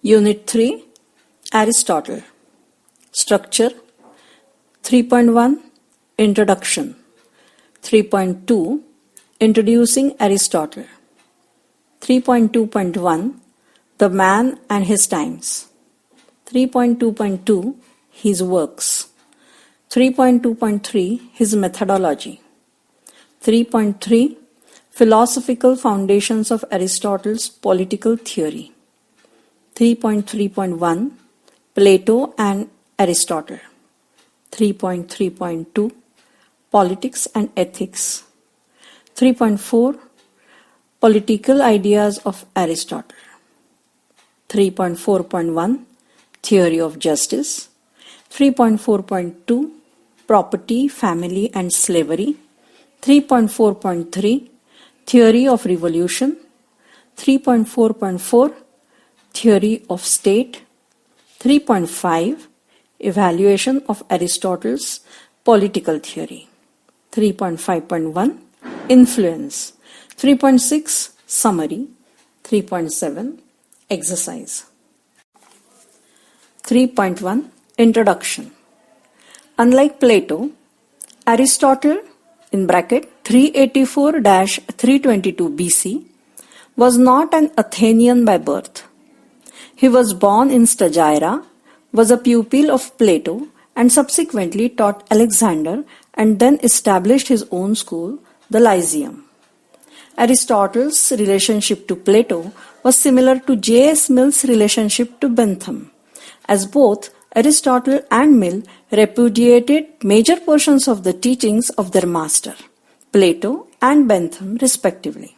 Unit 3, Aristotle. Structure 3.1, Introduction. 3.2, Introducing Aristotle. 3.2.1, The Man and His Times. 3.2.2, His Works. 3.2.3, His Methodology. 3.3, Philosophical Foundations of Aristotle's Political Theory. 3.3.1, Plato and Aristotle. 3.3.2, Politics and Ethics. 3.4, Political Ideas of Aristotle. 3.4.1, Theory of Justice. 3.4.2, Property, Family and Slavery. 3.4.3, Theory of Revolution. 3.4.4, Theory of State. 3.5, Evaluation of Aristotle's Political Theory. 3.5.1, Influence. 3.6, Summary. 3.7, Exercise. 3.1, Introduction. Unlike Plato, Aristotle in bracket 384-322 BC was not an Athenian by birth. He was born in Stagira, was a pupil of Plato, and subsequently taught Alexander and then established his own school, the Lyceum. Aristotle's relationship to Plato was similar to J.S. Mill's relationship to Bentham, as both Aristotle and Mill repudiated major portions of the teachings of their master, Plato and Bentham respectively.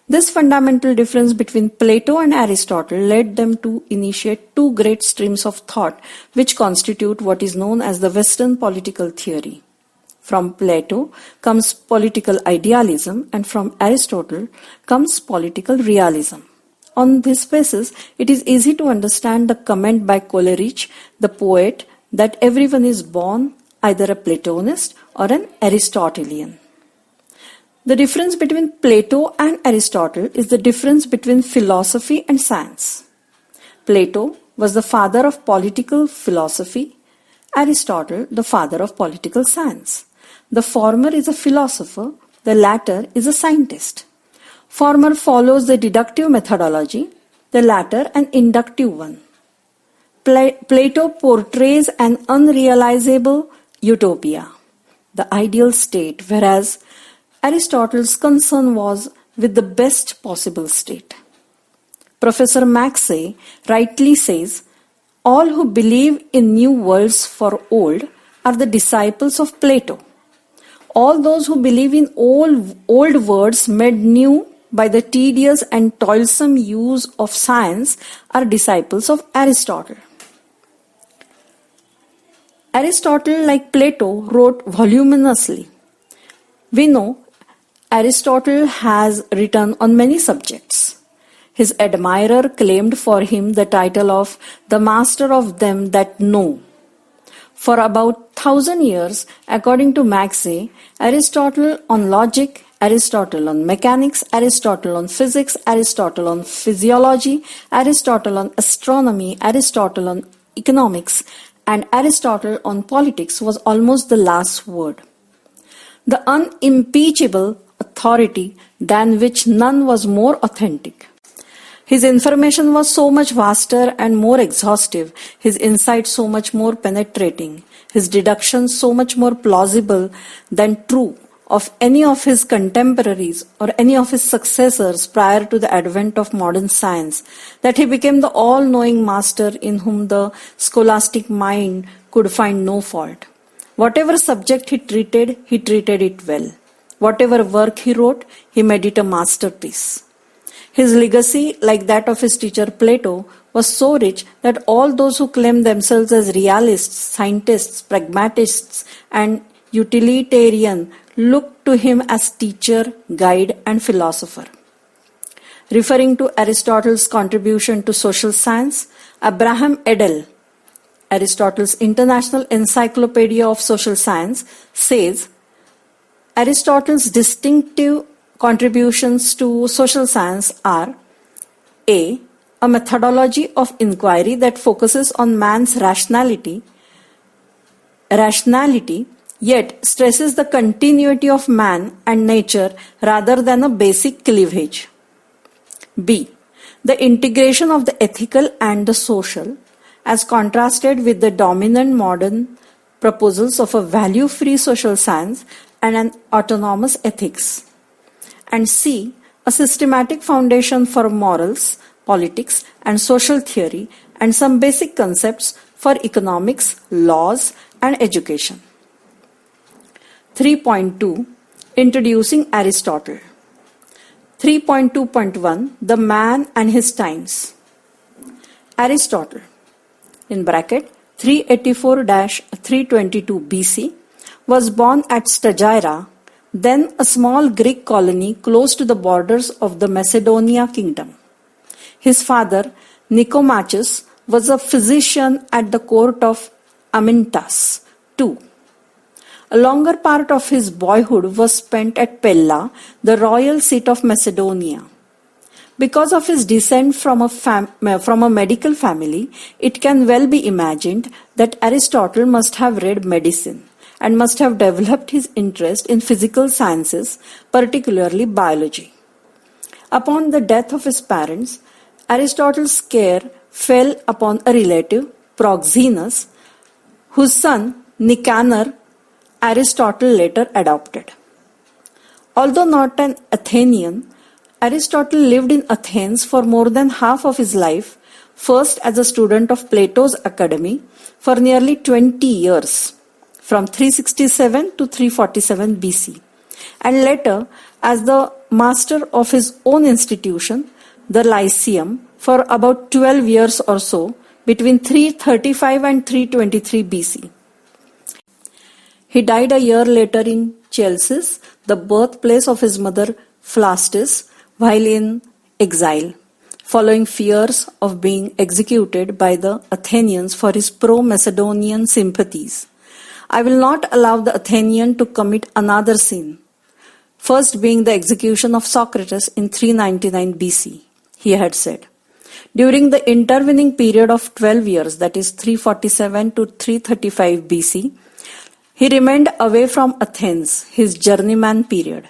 This fundamental difference between Plato and Aristotle led them to initiate two great streams of thought which constitute what is known as the Western political theory. From Plato comes political idealism and from Aristotle comes political realism. On this basis, it is easy to understand the comment by Coleridge, the poet, that everyone is born either a Platonist or an Aristotelian. The difference between Plato and Aristotle is the difference between philosophy and science. Plato was the father of political philosophy, Aristotle the father of political science. The former is a philosopher, the latter is a scientist. Former follows the deductive methodology, the latter an inductive one. Plato portrays an unrealizable utopia, the ideal state, whereas Aristotle's concern was with the best possible state. Professor Maxey rightly says, all who believe in new worlds for old are the disciples of Plato. All those who believe in old words made new by the tedious and toilsome use of science are disciples of Aristotle. Aristotle, like Plato, wrote voluminously. We know Aristotle has written on many subjects. His admirer claimed for him the title of the master of them that know. For about 1,000 years, according to Maxey, Aristotle on logic, Aristotle on mechanics, Aristotle on physics, Aristotle on physiology, Aristotle on astronomy, Aristotle on economics, and Aristotle on politics was almost the last word. The unimpeachable authority than which none was more authentic. His information was so much vaster and more exhaustive, his insight so much more penetrating, his deductions so much more plausible than true of any of his contemporaries or any of his successors prior to the advent of modern science, that he became the all-knowing master in whom the scholastic mind could find no fault. Whatever subject he treated it well. Whatever work he wrote, he made it a masterpiece. His legacy, like that of his teacher Plato, was so rich that all those who claim themselves as realists, scientists, pragmatists, and utilitarian looked to him as teacher, guide, and philosopher. Referring to Aristotle's contribution to social science, Abraham Edel, Aristotle's International Encyclopedia of Social Science, says, Aristotle's distinctive contributions to social science are A. a methodology of inquiry that focuses on man's rationality, yet stresses the continuity of man and nature rather than a basic cleavage. B. The integration of the ethical and the social, as contrasted with the dominant modern proposals of a value-free social science and an autonomous ethics. And C. A systematic foundation for morals, politics, and social theory, and some basic concepts for economics, laws, and education. 3.2 Introducing Aristotle. 3.2.1 The Man and His Times. Aristotle, in bracket 384-322 BC, was born at Stagira, then a small Greek colony close to the borders of the Macedonia kingdom. His father, Nicomachus, was a physician at the court of Amyntas II. A longer part of his boyhood was spent at Pella, the royal seat of Macedonia. Because of his descent from a medical family, it can well be imagined that Aristotle must have read medicine and must have developed his interest in physical sciences, particularly biology. Upon the death of his parents, Aristotle's care fell upon a relative, Proxenus, whose son, Nicanor, Aristotle later adopted. Although not an Athenian, Aristotle lived in Athens for more than half of his life, first as a student of Plato's academy for nearly 20 years, from 367 to 347 BC, and later as the master of his own institution, the Lyceum, for about 12 years or so, between 335 and 323 BC. He died a year later in Chalcis, the birthplace of his mother Plastis, while in exile, following fears of being executed by the Athenians for his pro-Macedonian sympathies. I will not allow the Athenian to commit another sin, first being the execution of Socrates in 399 BC, he had said. During the intervening period of 12 years, that is 347 to 335 BC, he remained away from Athens, his journeyman period.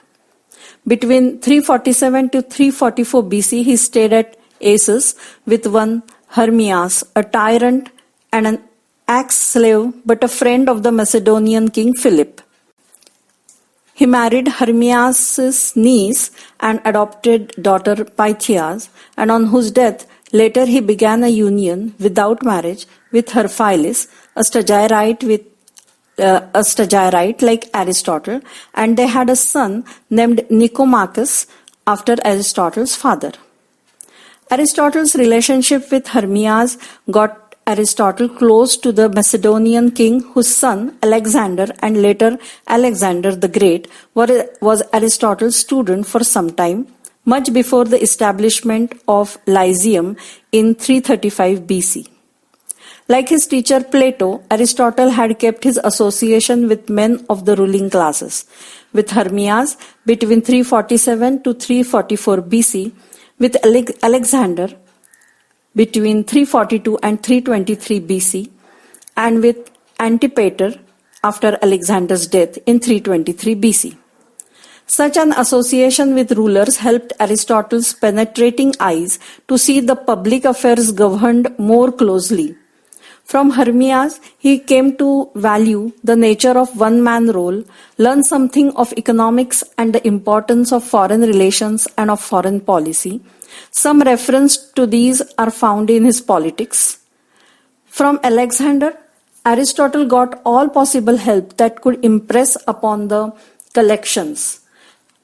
Between 347 to 344 BC, he stayed at Assus with one Hermias, a tyrant and an ex-slave but a friend of the Macedonian king Philip. He married Hermias' niece and adopted daughter Pythias, and on whose death later he began a union without marriage with Herphilis, a Stagirite like Aristotle, and they had a son named Nicomachus after Aristotle's father. Aristotle's relationship with Hermias got Aristotle close to the Macedonian king whose son Alexander and later Alexander the Great was Aristotle's student for some time, much before the establishment of Lyceum in 335 BC. Like his teacher Plato, Aristotle had kept his association with men of the ruling classes, with Hermias between 347 to 344 BC, with Alexander between 342 and 323 BC, and with Antipater after Alexander's death in 323 BC. Such an association with rulers helped Aristotle's penetrating eyes to see the public affairs governed more closely. From Hermias, he came to value the nature of one-man rule, learn something of economics and the importance of foreign relations and of foreign policy. Some reference to these are found in his Politics. From Alexander, Aristotle got all possible help that could impress upon the collections.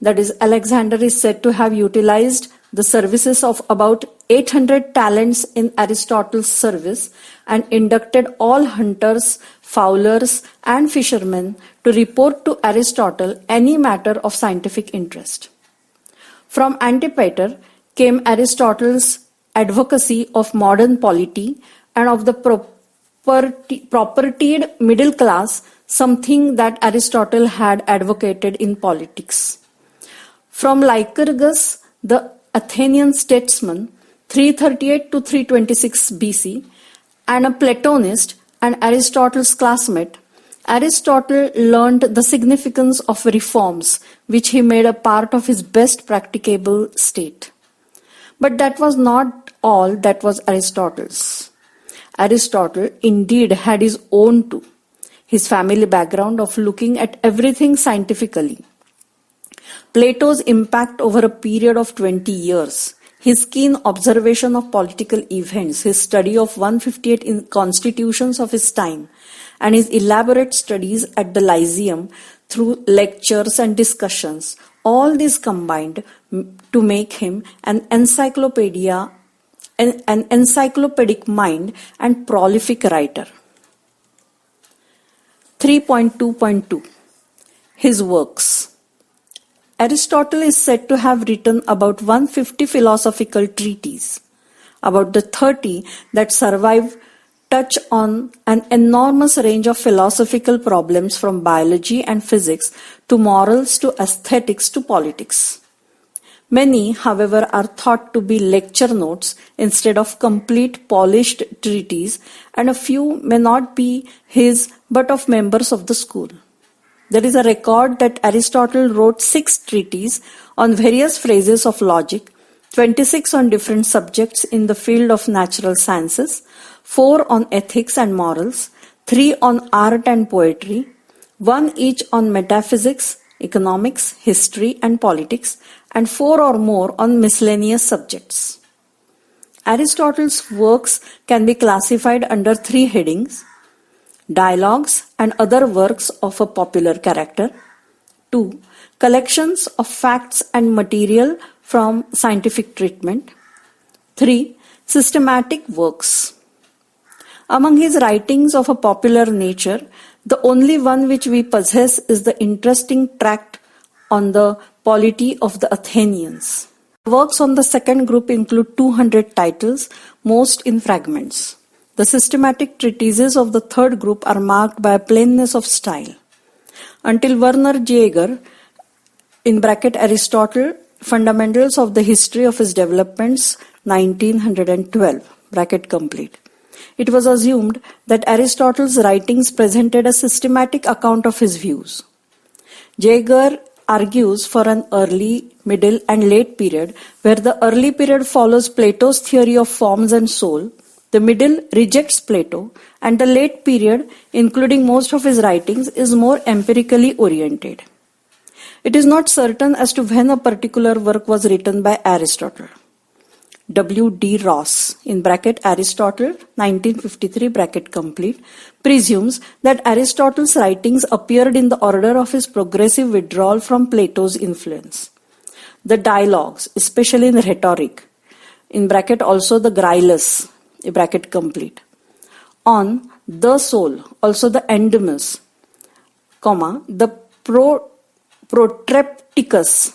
That is, Alexander is said to have utilized the services of about 800 talents in Aristotle's service and inducted all hunters, fowlers, and fishermen to report to Aristotle any matter of scientific interest. From Antipater came Aristotle's advocacy of modern polity and of the propertied middle class, something that Aristotle had advocated in Politics. From Lycurgus, the Athenian statesman, 338 to 326 BC, and a Platonist and Aristotle's classmate, Aristotle learned the significance of reforms which he made a part of his best practicable state. But that was not all that was Aristotle's. Aristotle indeed had his own too, his family background of looking at everything scientifically. Plato's impact over a period of 20 years, his keen observation of political events, his study of 158 constitutions of his time, and his elaborate studies at the Lyceum through lectures and discussions, all these combined to make him an encyclopedic mind and prolific writer. 3.2.2 His works. Aristotle is said to have written about 150 philosophical treatises. About the 30 that survive touch on an enormous range of philosophical problems from biology and physics to morals to aesthetics to politics. Many, however, are thought to be lecture notes instead of complete polished treatises, and a few may not be his but of members of the school. There is a record that Aristotle wrote 6 treatises on various phases of logic, 26 on different subjects in the field of natural sciences, 4 on ethics and morals, 3 on art and poetry, 1 each on metaphysics, economics, history and politics, and 4 or more on miscellaneous subjects. Aristotle's works can be classified under 3 headings: dialogues and other works of a popular character. 2. Collections of facts and material from scientific treatment. 3. Systematic works. Among his writings of a popular nature, the only one which we possess is the interesting tract on the polity of the Athenians. Works on the second group include 200 titles, most in fragments. The systematic treatises of the third group are marked by a plainness of style. Until Werner Jaeger, (Aristotle, Fundamentals of the History of His Developments, 1912), it was assumed that Aristotle's writings presented a systematic account of his views. Jaeger argues for an early, middle, and late period, where the early period follows Plato's theory of forms and soul, the middle rejects Plato, and the late period, including most of his writings, is more empirically oriented. It is not certain as to when a particular work was written by Aristotle. W. D. Ross, (Aristotle, 1953), presumes that Aristotle's writings appeared in the order of his progressive withdrawal from Plato's influence. The dialogues, especially in rhetoric, also the Gryllus, on the soul, also the Endemus, the Protrepticus,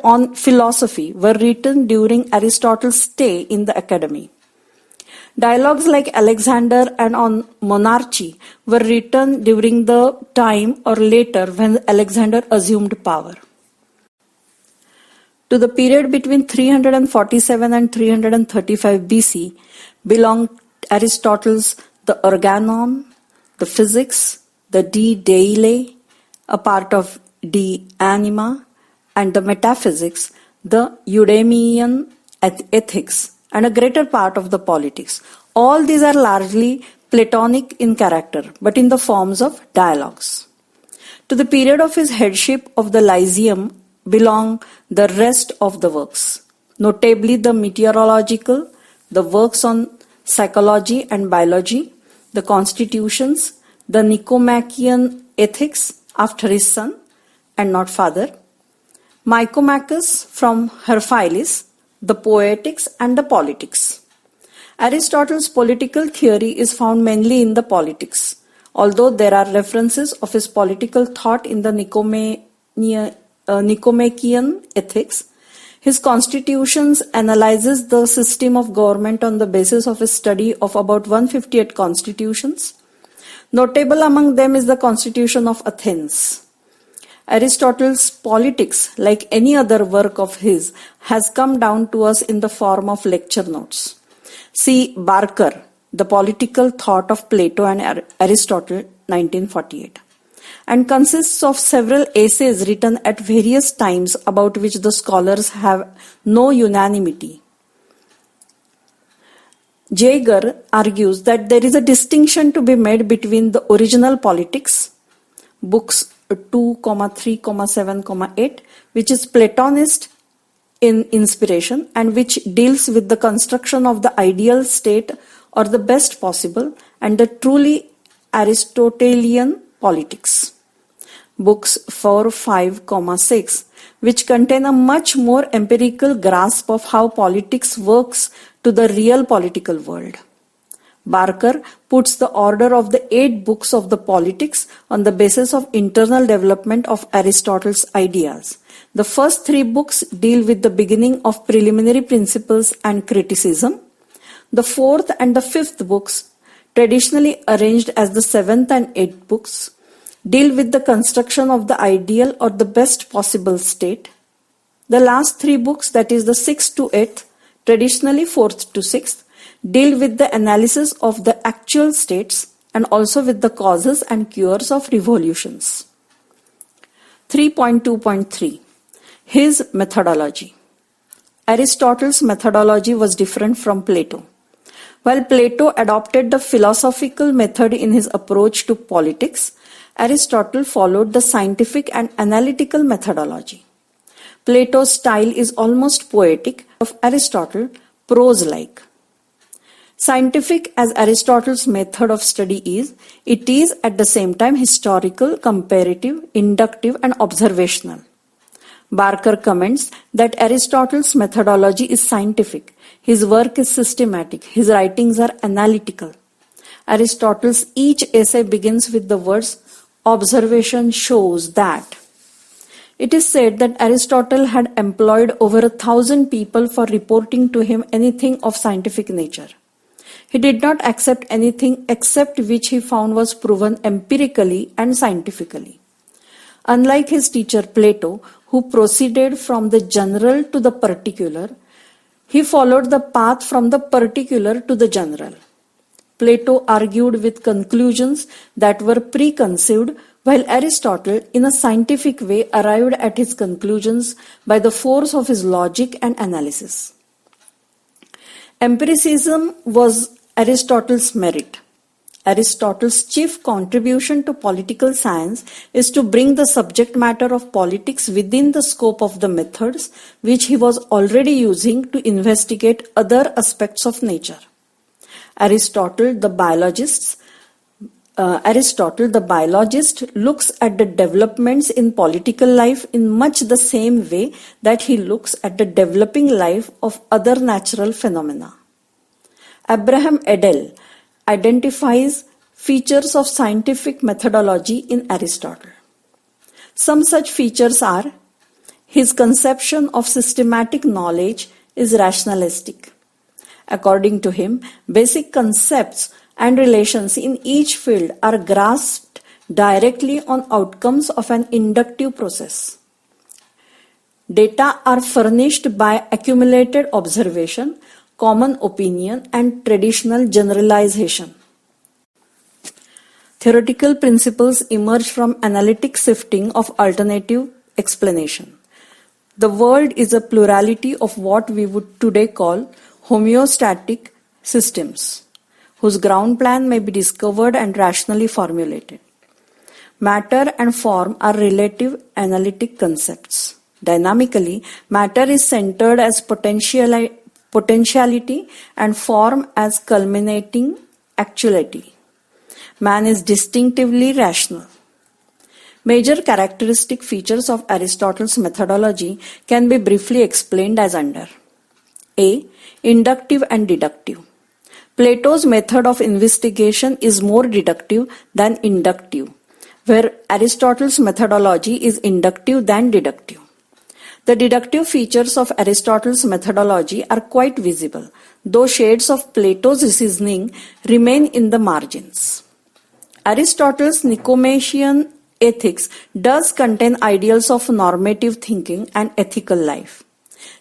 on philosophy, were written during Aristotle's stay in the academy. Dialogues like Alexander and on monarchy were written during the time or later when Alexander assumed power. To the period between 347 and 335 BC belong Aristotle's The Organon, the Physics, the De Deile, a part of De Anima, and the Metaphysics, the Eudemian Ethics, and a greater part of the Politics. All these are largely Platonic in character, but in the forms of dialogues. To the period of his headship of the Lyceum belong the rest of the works, notably the Meteorological, the works on psychology and biology, the Constitutions, the Nicomachean Ethics after his son and not father, Mycomachus from Herphilis, the Poetics and the Politics. Aristotle's political theory is found mainly in the Politics, although there are references of his political thought in the Nicomachean Ethics. His Constitutions analyzes the system of government on the basis of his study of about 158 constitutions. Notable among them is the Constitution of Athens. Aristotle's Politics, like any other work of his, has come down to us in the form of lecture notes. See Barker, The Political Thought of Plato and Aristotle, 1948, and consists of several essays written at various times about which the scholars have no unanimity. Jaeger argues that there is a distinction to be made between the original Politics, books 2, 3, 7, 8, which is Platonist in inspiration and which deals with the construction of the ideal state or the best possible, and the truly Aristotelian Politics, books 4, 5, 6, which contain a much more empirical grasp of how politics works to the real political world. Barker puts the order of the 8 books of the Politics on the basis of internal development of Aristotle's ideas. The first 3 books deal with the beginning of preliminary principles and criticism. The 4th and the 5th books, traditionally arranged as the 7th and 8th books, deal with the construction of the ideal or the best possible state. The last 3 books, that is the 6th to 8th, traditionally 4th to 6th, deal with the analysis of the actual states and also with the causes and cures of revolutions. 3.2.3 His methodology. Aristotle's methodology was different from Plato. While Plato adopted the philosophical method in his approach to politics, Aristotle followed the scientific and analytical methodology. Plato's style is almost poetic, of Aristotle, prose-like. Scientific as Aristotle's method of study is, it is at the same time historical, comparative, inductive, and observational. Barker comments that Aristotle's methodology is scientific, his work is systematic, his writings are analytical. Aristotle's each essay begins with the words, "Observation shows that." It is said that Aristotle had employed over 1,000 people for reporting to him anything of scientific nature. He did not accept anything except which he found was proven empirically and scientifically. Unlike his teacher Plato, who proceeded from the general to the particular, he followed the path from the particular to the general. Plato argued with conclusions that were preconceived, while Aristotle, in a scientific way, arrived at his conclusions by the force of his logic and analysis. Empiricism was Aristotle's merit. Aristotle's chief contribution to political science is to bring the subject matter of politics within the scope of the methods which he was already using to investigate other aspects of nature. Aristotle, the biologist, looks at the developments in political life in much the same way that he looks at the developing life of other natural phenomena. Abraham Edel identifies features of scientific methodology in Aristotle. Some such features are: his conception of systematic knowledge is rationalistic. According to him, basic concepts and relations in each field are grasped directly on outcomes of an inductive process. Data are furnished by accumulated observation, common opinion, and traditional generalization. Theoretical principles emerge from analytic sifting of alternative explanation. The world is a plurality of what we would today call homeostatic systems, whose ground plan may be discovered and rationally formulated. Matter and form are relative analytic concepts. Dynamically, matter is centered as potentiality and form as culminating actuality. Man is distinctively rational. Major characteristic features of Aristotle's methodology can be briefly explained as under. A. Inductive and deductive. Plato's method of investigation is more deductive than inductive, where Aristotle's methodology is inductive than deductive. The deductive features of Aristotle's methodology are quite visible, though shades of Plato's reasoning remain in the margins. Aristotle's Nicomachean ethics does contain ideals of normative thinking and ethical life.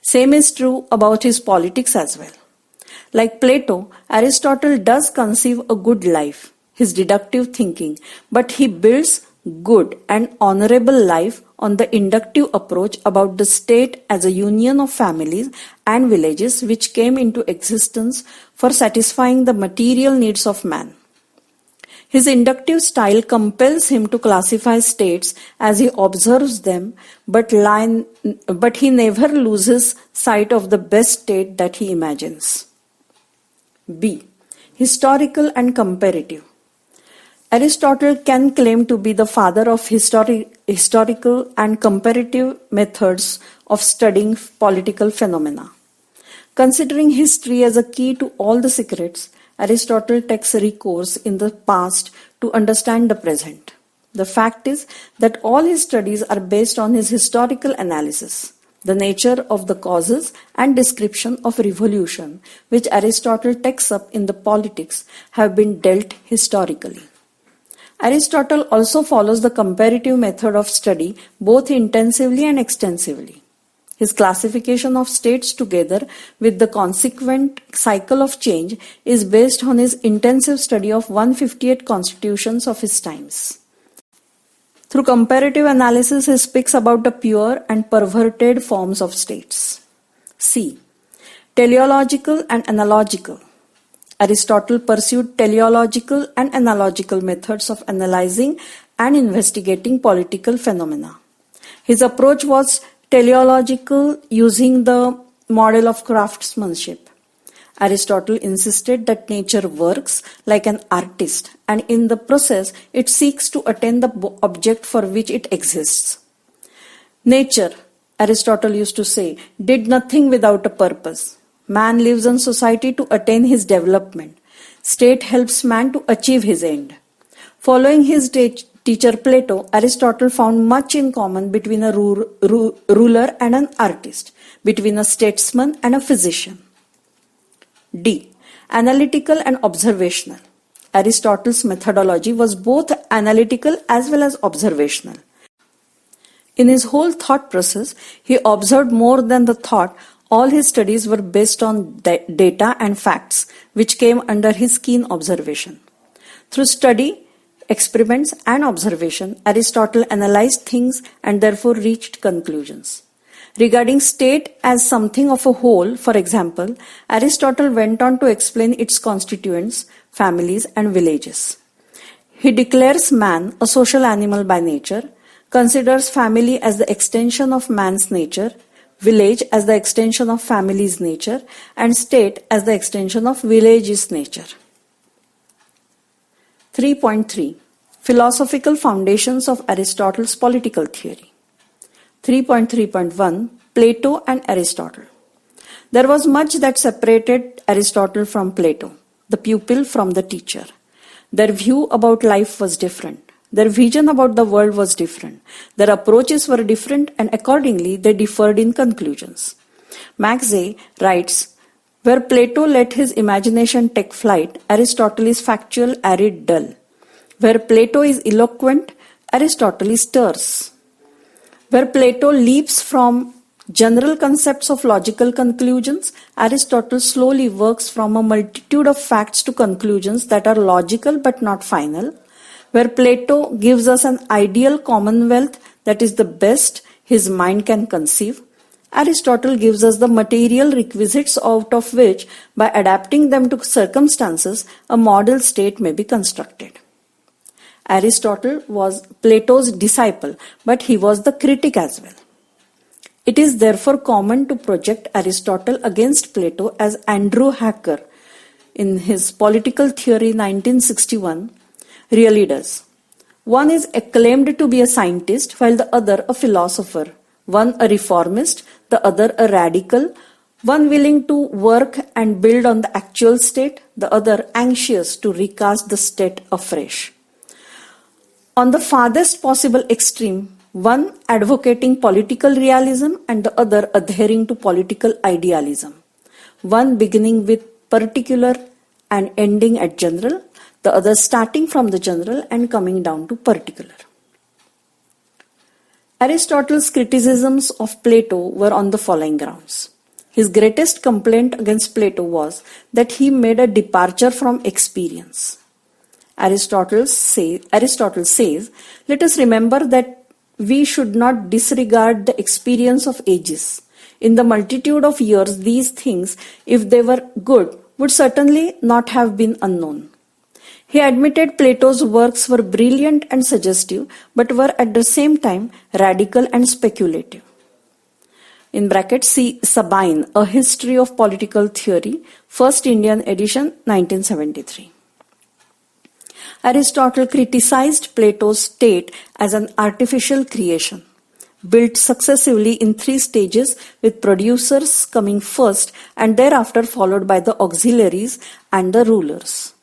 Same is true about his politics as well. Like Plato, Aristotle does conceive a good life, his deductive thinking, but he builds good and honorable life on the inductive approach about the state as a union of families and villages which came into existence for satisfying the material needs of man. His inductive style compels him to classify states as he observes them, but he never loses sight of the best state that he imagines. B. Historical and comparative. Aristotle can claim to be the father of historical and comparative methods of studying political phenomena. Considering history as a key to all the secrets, Aristotle takes recourse in the past to understand the present. The fact is that all his studies are based on his historical analysis. The nature of the causes and description of revolution, which Aristotle takes up in the Politics, have been dealt historically. Aristotle also follows the comparative method of study both intensively and extensively. His classification of states together with the consequent cycle of change is based on his intensive study of 158 constitutions of his times. Through comparative analysis, he speaks about the pure and perverted forms of states. C. Teleological and analogical. Aristotle pursued teleological and analogical methods of analyzing and investigating political phenomena. His approach was teleological, using the model of craftsmanship. Aristotle insisted that nature works like an artist, and in the process it seeks to attain the object for which it exists. Nature, Aristotle used to say, did nothing without a purpose. Man lives in society to attain his development. State helps man to achieve his end. Following his teacher Plato, Aristotle found much in common between a ruler and an artist, between a statesman and a physician. D. Analytical and observational. Aristotle's methodology was both analytical as well as observational. In his whole thought process, he observed more than the thought. All his studies were based on data and facts, which came under his keen observation. Through study, experiments, and observation, Aristotle analyzed things and therefore reached conclusions. Regarding state as something of a whole, for example, Aristotle went on to explain its constituents, families, and villages. He declares man a social animal by nature, considers family as the extension of man's nature, village as the extension of family's nature, and state as the extension of village's nature. 3.3. Philosophical foundations of Aristotle's political theory. 3.3.1. Plato and Aristotle. There was much that separated Aristotle from Plato, the pupil from the teacher. Their view about life was different. Their vision about the world was different. Their approaches were different, and accordingly they differed in conclusions. Max writes, where Plato let his imagination take flight, Aristotle is factual, arid, dull. Where Plato is eloquent, Aristotle is terse. Where Plato leaps from general concepts of logical conclusions, Aristotle slowly works from a multitude of facts to conclusions that are logical but not final. Where Plato gives us an ideal commonwealth that is the best his mind can conceive, Aristotle gives us the material requisites out of which, by adapting them to circumstances, a model state may be constructed. Aristotle was Plato's disciple, but he was the critic as well. It is therefore common to project Aristotle against Plato, as Andrew Hacker, in his Political Theory 1961, really does. One is acclaimed to be a scientist, while the other a philosopher. One a reformist, the other a radical. One willing to work and build on the actual state, the other anxious to recast the state afresh. On the farthest possible extreme, one advocating political realism and the other adhering to political idealism. One beginning with particular and ending at general, the other starting from the general and coming down to particular. Aristotle's criticisms of Plato were on the following grounds. His greatest complaint against Plato was that he made a departure from experience. Aristotle says, let us remember that we should not disregard the experience of ages. In the multitude of years, these things, if they were good, would certainly not have been unknown. He admitted Plato's works were brilliant and suggestive, but were at the same time radical and speculative. In brackets, see Sabine, A History of Political Theory, First Indian edition, 1973. Aristotle criticized Plato's state as an artificial creation, built successively in 3 stages with producers coming first and thereafter followed by the auxiliaries and the rulers.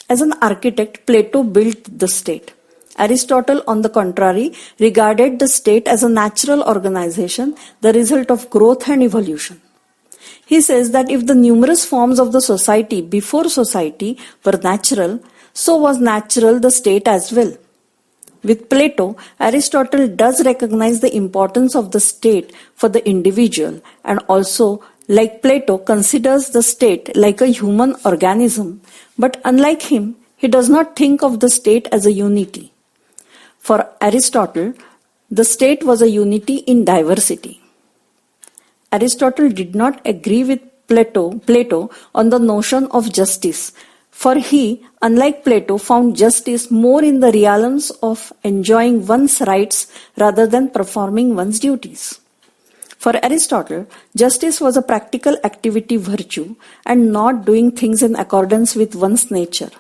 As an architect, Plato built the state. Aristotle, on the contrary, regarded the state as a natural organization, the result of growth and evolution. He says that if the numerous forms of the society before society were natural, so was natural the state as well. With Plato, Aristotle does recognize the importance of the state for the individual and also, like Plato, considers the state like a human organism, but unlike him, he does not think of the state as a unity. For Aristotle, the state was a unity in diversity. Aristotle did not agree with Plato on the notion of justice, for he, unlike Plato, found justice more in the realms of enjoying one's rights rather than performing one's duties. For Aristotle, justice was a practical activity virtue and not doing things in accordance with one's nature.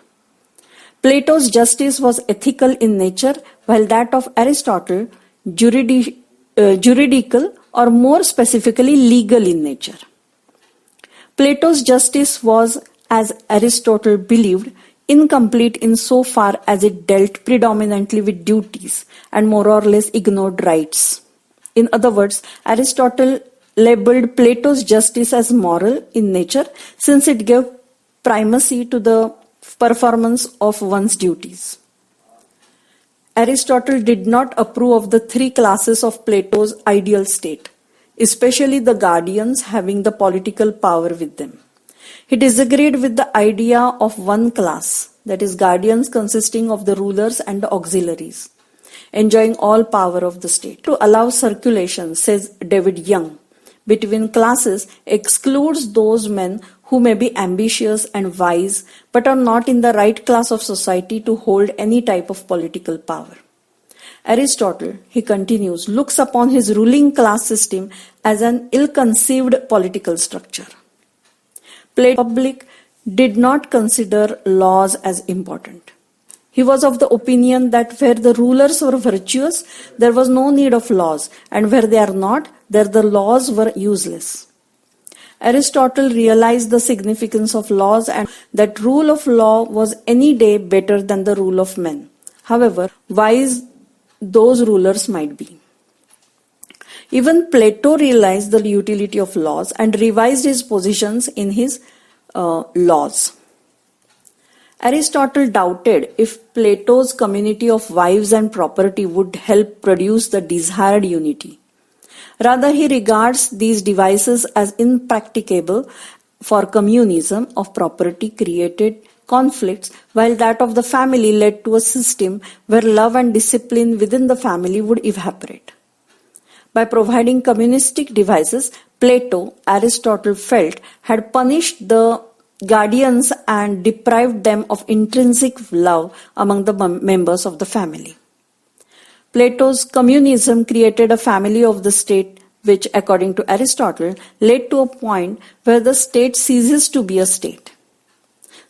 Plato's justice was ethical in nature, while that of Aristotle, juridical or more specifically legal in nature. Plato's justice was, as Aristotle believed, incomplete in so far as it dealt predominantly with duties and more or less ignored rights. In other words, Aristotle labeled Plato's justice as moral in nature since it gave primacy to the performance of one's duties. Aristotle did not approve of the 3 classes of Plato's ideal state, especially the guardians having the political power with them. He disagreed with the idea of one class, that is, guardians consisting of the rulers and the auxiliaries, enjoying all power of the state. To allow circulation, says David Young, between classes excludes those men who may be ambitious and wise but are not in the right class of society to hold any type of political power. Aristotle, he continues, looks upon his ruling class system as an ill-conceived political structure. Plato's Republic did not consider laws as important. He was of the opinion that where the rulers were virtuous, there was no need of laws, and where they are not, there the laws were useless. Aristotle realized the significance of laws and that rule of law was any day better than the rule of men, however wise those rulers might be. Even Plato realized the utility of laws and revised his positions in his laws. Aristotle doubted if Plato's community of wives and property would help produce the desired unity. Rather, he regards these devices as impracticable, for communism of property created conflicts, while that of the family led to a system where love and discipline within the family would evaporate. By providing communistic devices, Plato, Aristotle felt, had punished the guardians and deprived them of intrinsic love among the members of the family. Plato's communism created a family of the state which, according to Aristotle, led to a point where the state ceases to be a state.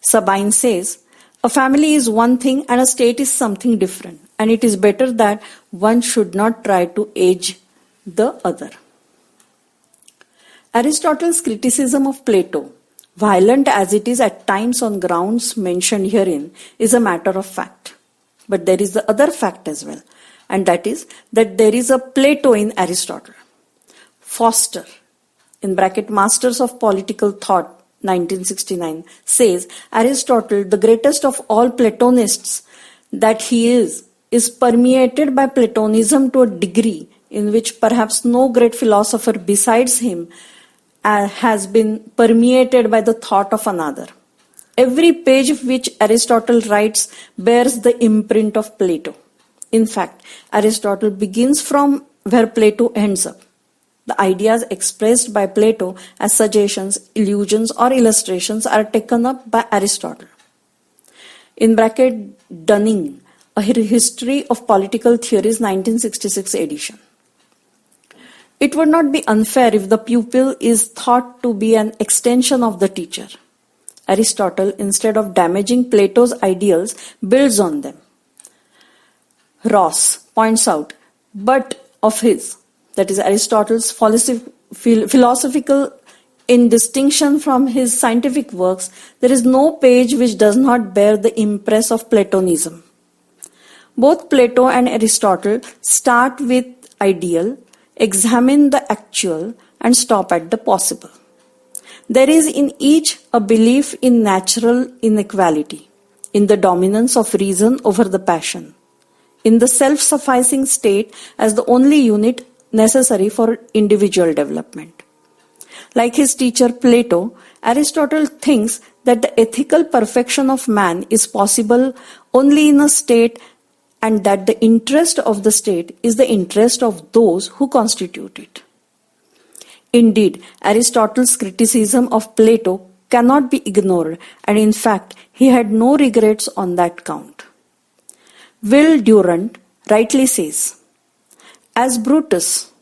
Sabine says, a family is one thing and a state is something different, and it is better that one should not try to age the other. Aristotle's criticism of Plato, violent as it is at times on grounds mentioned herein, is a matter of fact. But there is the other fact as well, and that is that there is a Plato in Aristotle. Foster, in bracket Masters of Political Thought, 1969, says Aristotle, the greatest of all Platonists that he is permeated by Platonism to a degree in which perhaps no great philosopher besides him has been permeated by the thought of another. Every page which Aristotle writes bears the imprint of Plato. In fact, Aristotle begins from where Plato ends up. The ideas expressed by Plato as suggestions, illusions, or illustrations are taken up by Aristotle. In bracket Dunning, A History of Political Theories, 1966 edition. It would not be unfair if the pupil is thought to be an extension of the teacher. Aristotle, instead of damaging Plato's ideals, builds on them. Ross points out, but of his, that is Aristotle's philosophical, in distinction from his scientific works, there is no page which does not bear the impress of Platonism. Both Plato and Aristotle start with ideal, examine the actual, and stop at the possible. There is in each a belief in natural inequality, in the dominance of reason over the passion, in the self-sufficing state as the only unit necessary for individual development. Like his teacher Plato, Aristotle thinks that the ethical perfection of man is possible only in a state, and that the interest of the state is the interest of those who constitute it. Indeed, Aristotle's criticism of Plato cannot be ignored, and in fact, he had no regrets on that count. Will Durant rightly says, as Brutus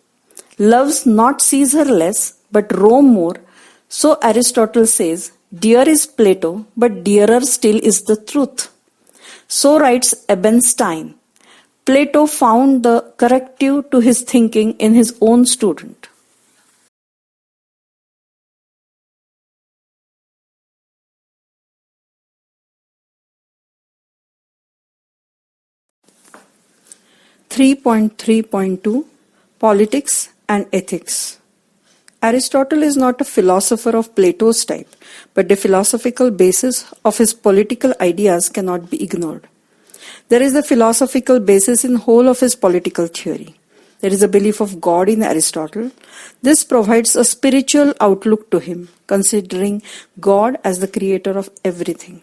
loves not Caesar less, but Rome more, so Aristotle says, dear is Plato, but dearer still is the truth. So writes Ebenstein, Plato found the corrective to his thinking in his own student. (3.3.2) Politics and Ethics. Aristotle is not a philosopher of Plato's type, but the philosophical basis of his political ideas cannot be ignored. There is a philosophical basis in whole of his political theory. There is a belief of God in Aristotle. This provides a spiritual outlook to him, considering God as the creator of everything.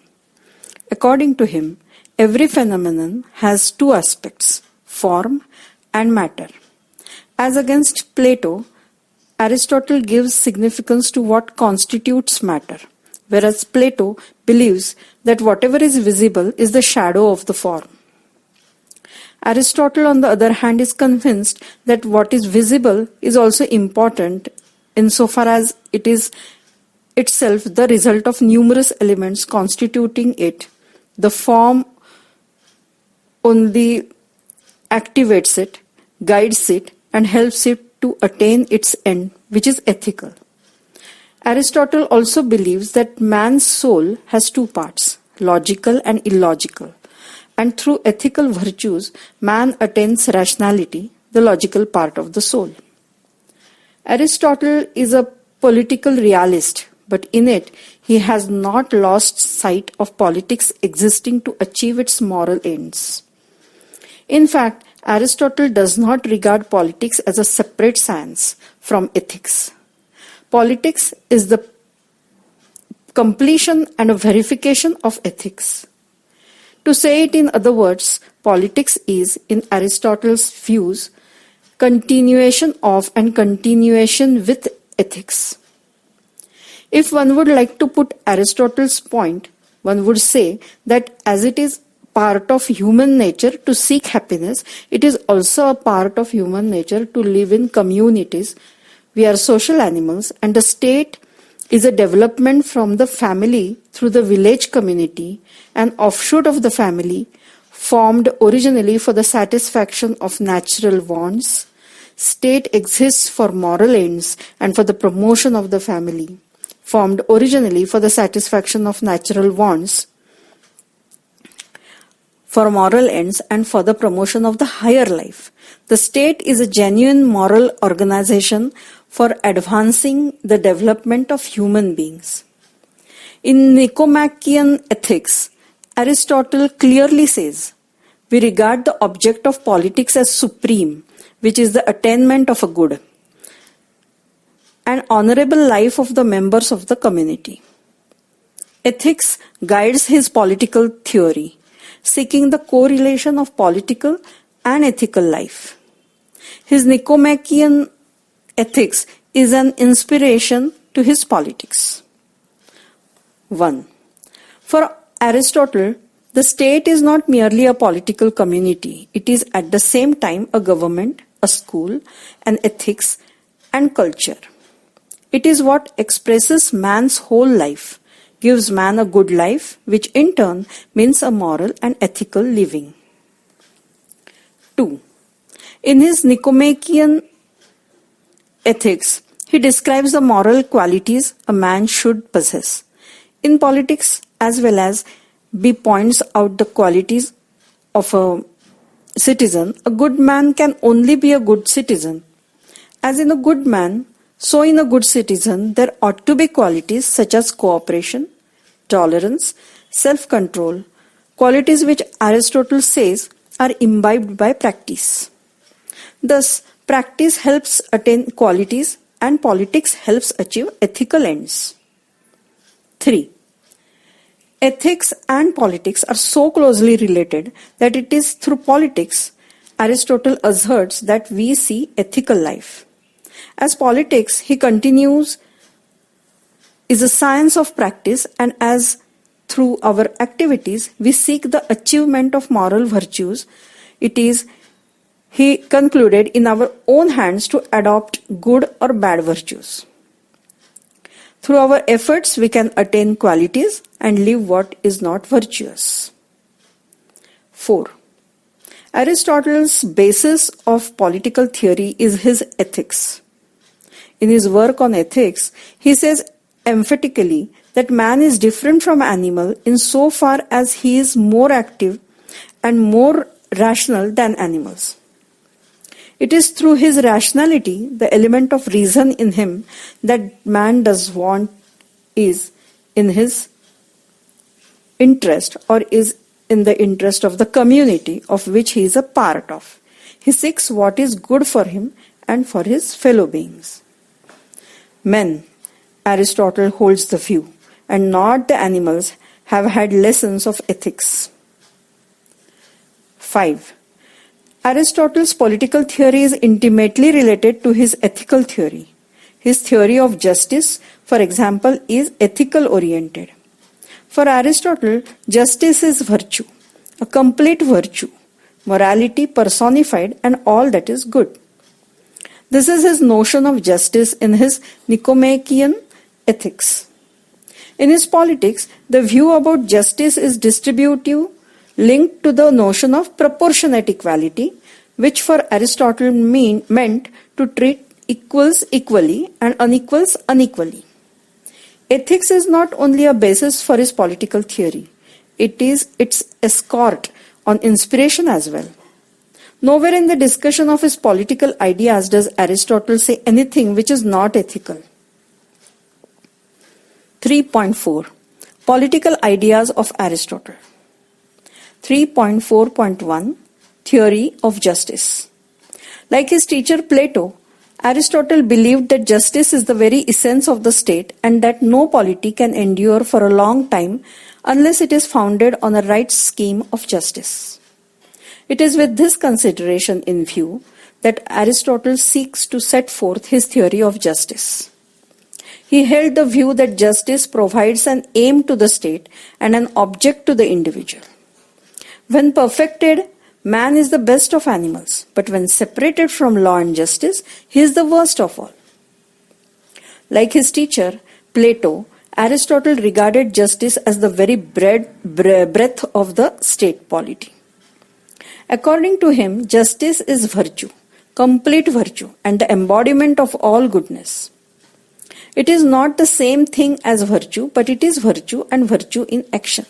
According to him, every phenomenon has two aspects, form and matter. As against Plato, Aristotle gives significance to what constitutes matter, whereas Plato believes that whatever is visible is the shadow of the form. Aristotle, on the other hand, is convinced that what is visible is also important insofar as it is itself the result of numerous elements constituting it. The form only activates it, guides it, and helps it to attain its end, which is ethical. Aristotle also believes that man's soul has two parts, logical and illogical, and through ethical virtues, man attains rationality, the logical part of the soul. Aristotle is a political realist, but in it, he has not lost sight of politics existing to achieve its moral ends. In fact, Aristotle does not regard politics as a separate science from ethics. Politics is the completion and a verification of ethics. To say it in other words, politics is, in Aristotle's views, continuation of and continuation with ethics. If one would like to put Aristotle's point, one would say that as it is part of human nature to seek happiness, it is also a part of human nature to live in communities. We are social animals, and the state is a development from the family through the village community, an offshoot of the family, formed originally for the satisfaction of natural wants. State exists for moral ends and for the promotion of the family, formed originally for the satisfaction of natural wants, for moral ends and for the promotion of the higher life. The state is a genuine moral organization for advancing the development of human beings. In Nicomachean Ethics, Aristotle clearly says, we regard the object of politics as supreme, which is the attainment of a good and honorable life of the members of the community. Ethics guides his political theory, seeking the correlation of political and ethical life. His Nicomachean ethics is an inspiration to his politics. 1. For Aristotle, the state is not merely a political community. It is at the same time a government, a school, an ethics, and culture. It is what expresses man's whole life, gives man a good life, which in turn means a moral and ethical living. 2. In his Nicomachean ethics, he describes the moral qualities a man should possess. In politics as well as he points out the qualities of a citizen. A good man can only be a good citizen. As in a good man, so in a good citizen, there ought to be qualities such as cooperation, tolerance, self-control, qualities which Aristotle says are imbibed by practice. Thus, practice helps attain qualities and politics helps achieve ethical ends. 3. Ethics and politics are so closely related that it is through politics Aristotle asserts that we see ethical life. As politics, he continues, is a science of practice, and as through our activities we seek the achievement of moral virtues, it is, he concluded, in our own hands to adopt good or bad virtues. Through our efforts we can attain qualities and live what is not virtuous. 4. Aristotle's basis of political theory is his ethics. In his work on ethics, he says emphatically that man is different from animal in so far as he is more active and more rational than animals. It is through his rationality, the element of reason in him, that man does want is in his interest or is in the interest of the community of which he is a part of. He seeks what is good for him and for his fellow beings. Men, Aristotle holds the view, and not the animals, have had lessons of ethics. 5. Aristotle's political theory is intimately related to his ethical theory. His theory of justice, for example, is ethical oriented. For Aristotle, justice is virtue, a complete virtue, morality personified and all that is good. This is his notion of justice in his Nicomachean ethics. In his politics, the view about justice is distributive, linked to the notion of proportionate equality, which for Aristotle meant to treat equals equally and unequals unequally. Ethics is not only a basis for his political theory, it is its escort on inspiration as well. Nowhere in the discussion of his political ideas does Aristotle say anything which is not ethical. 3.4 Political Ideas of Aristotle. 3.4.1 Theory of Justice. Like his teacher Plato, Aristotle believed that justice is the very essence of the state and that no polity can endure for a long time unless it is founded on a right scheme of justice. It is with this consideration in view that Aristotle seeks to set forth his theory of justice. He held the view that justice provides an aim to the state and an object to the individual. When perfected, man is the best of animals, but when separated from law and justice, he is the worst of all. Like his teacher, Plato, Aristotle regarded justice as the very breadth of the state polity. According to him, justice is virtue, complete virtue, and the embodiment of all goodness. It is not the same thing as virtue, but it is virtue and virtue in action.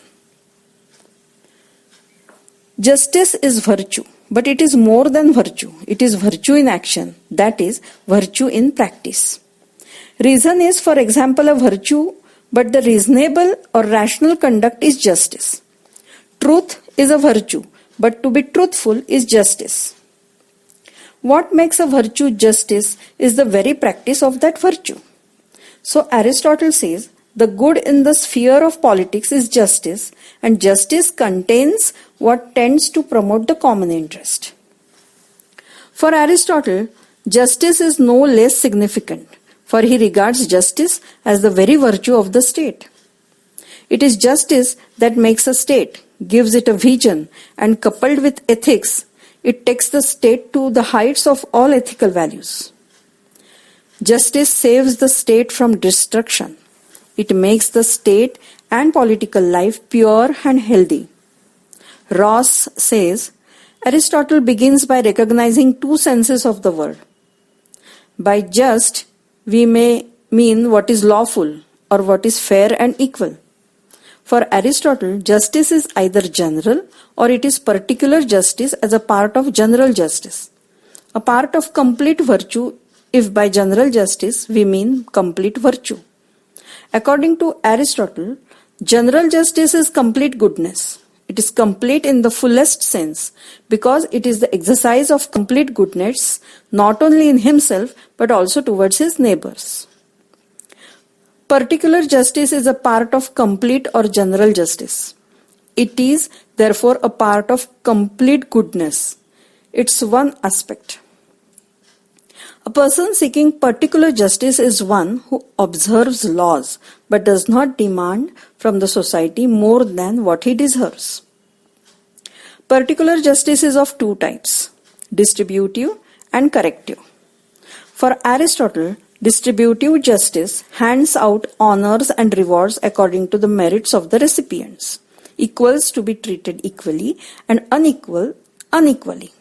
Justice is virtue, but it is more than virtue. It is virtue in action, that is, virtue in practice. Reason is, for example, a virtue, but the reasonable or rational conduct is justice. Truth is a virtue, but to be truthful is justice. What makes a virtue justice is the very practice of that virtue. So Aristotle says the good in the sphere of politics is justice, and justice contains what tends to promote the common interest. For Aristotle, justice is no less significant, for he regards justice as the very virtue of the state. It is justice that makes a state, gives it a vision, and coupled with ethics, it takes the state to the heights of all ethical values. Justice saves the state from destruction. It makes the state and political life pure and healthy. Ross says, Aristotle begins by recognizing two senses of the word. By just, we may mean what is lawful or what is fair and equal. For Aristotle, justice is either general or it is particular justice as a part of general justice. A part of complete virtue if by general justice we mean complete virtue. According to Aristotle, general justice is complete goodness. It is complete in the fullest sense because it is the exercise of complete goodness not only in himself but also towards his neighbors. Particular justice is a part of complete or general justice. It is therefore a part of complete goodness. It's one aspect. A person seeking particular justice is one who observes laws but does not demand from the society more than what he deserves. Particular justice is of two types, distributive and corrective. For Aristotle, distributive justice hands out honors and rewards according to the merits of the recipients, equals to be treated equally and unequal unequally.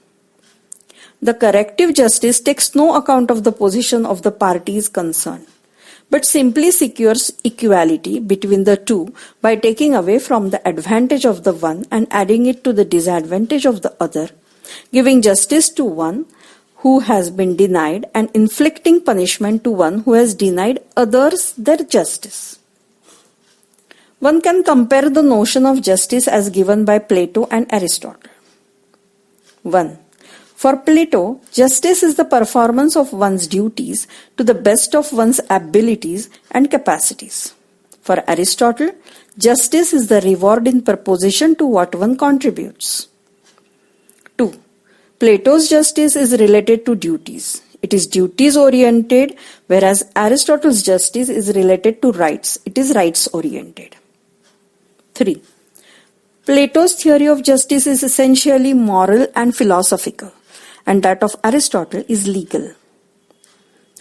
The corrective justice takes no account of the position of the parties concerned, but simply secures equality between the two by taking away from the advantage of the one and adding it to the disadvantage of the other, giving justice to one who has been denied and inflicting punishment to one who has denied others their justice. One can compare the notion of justice as given by Plato and Aristotle. 1. For Plato, justice is the performance of one's duties to the best of one's abilities and capacities. For Aristotle, justice is the reward in proportion to what one contributes. 2. Plato's justice is related to duties. It is duties oriented, whereas Aristotle's justice is related to rights. It is rights oriented. 3. Plato's theory of justice is essentially moral and philosophical, and that of Aristotle is legal.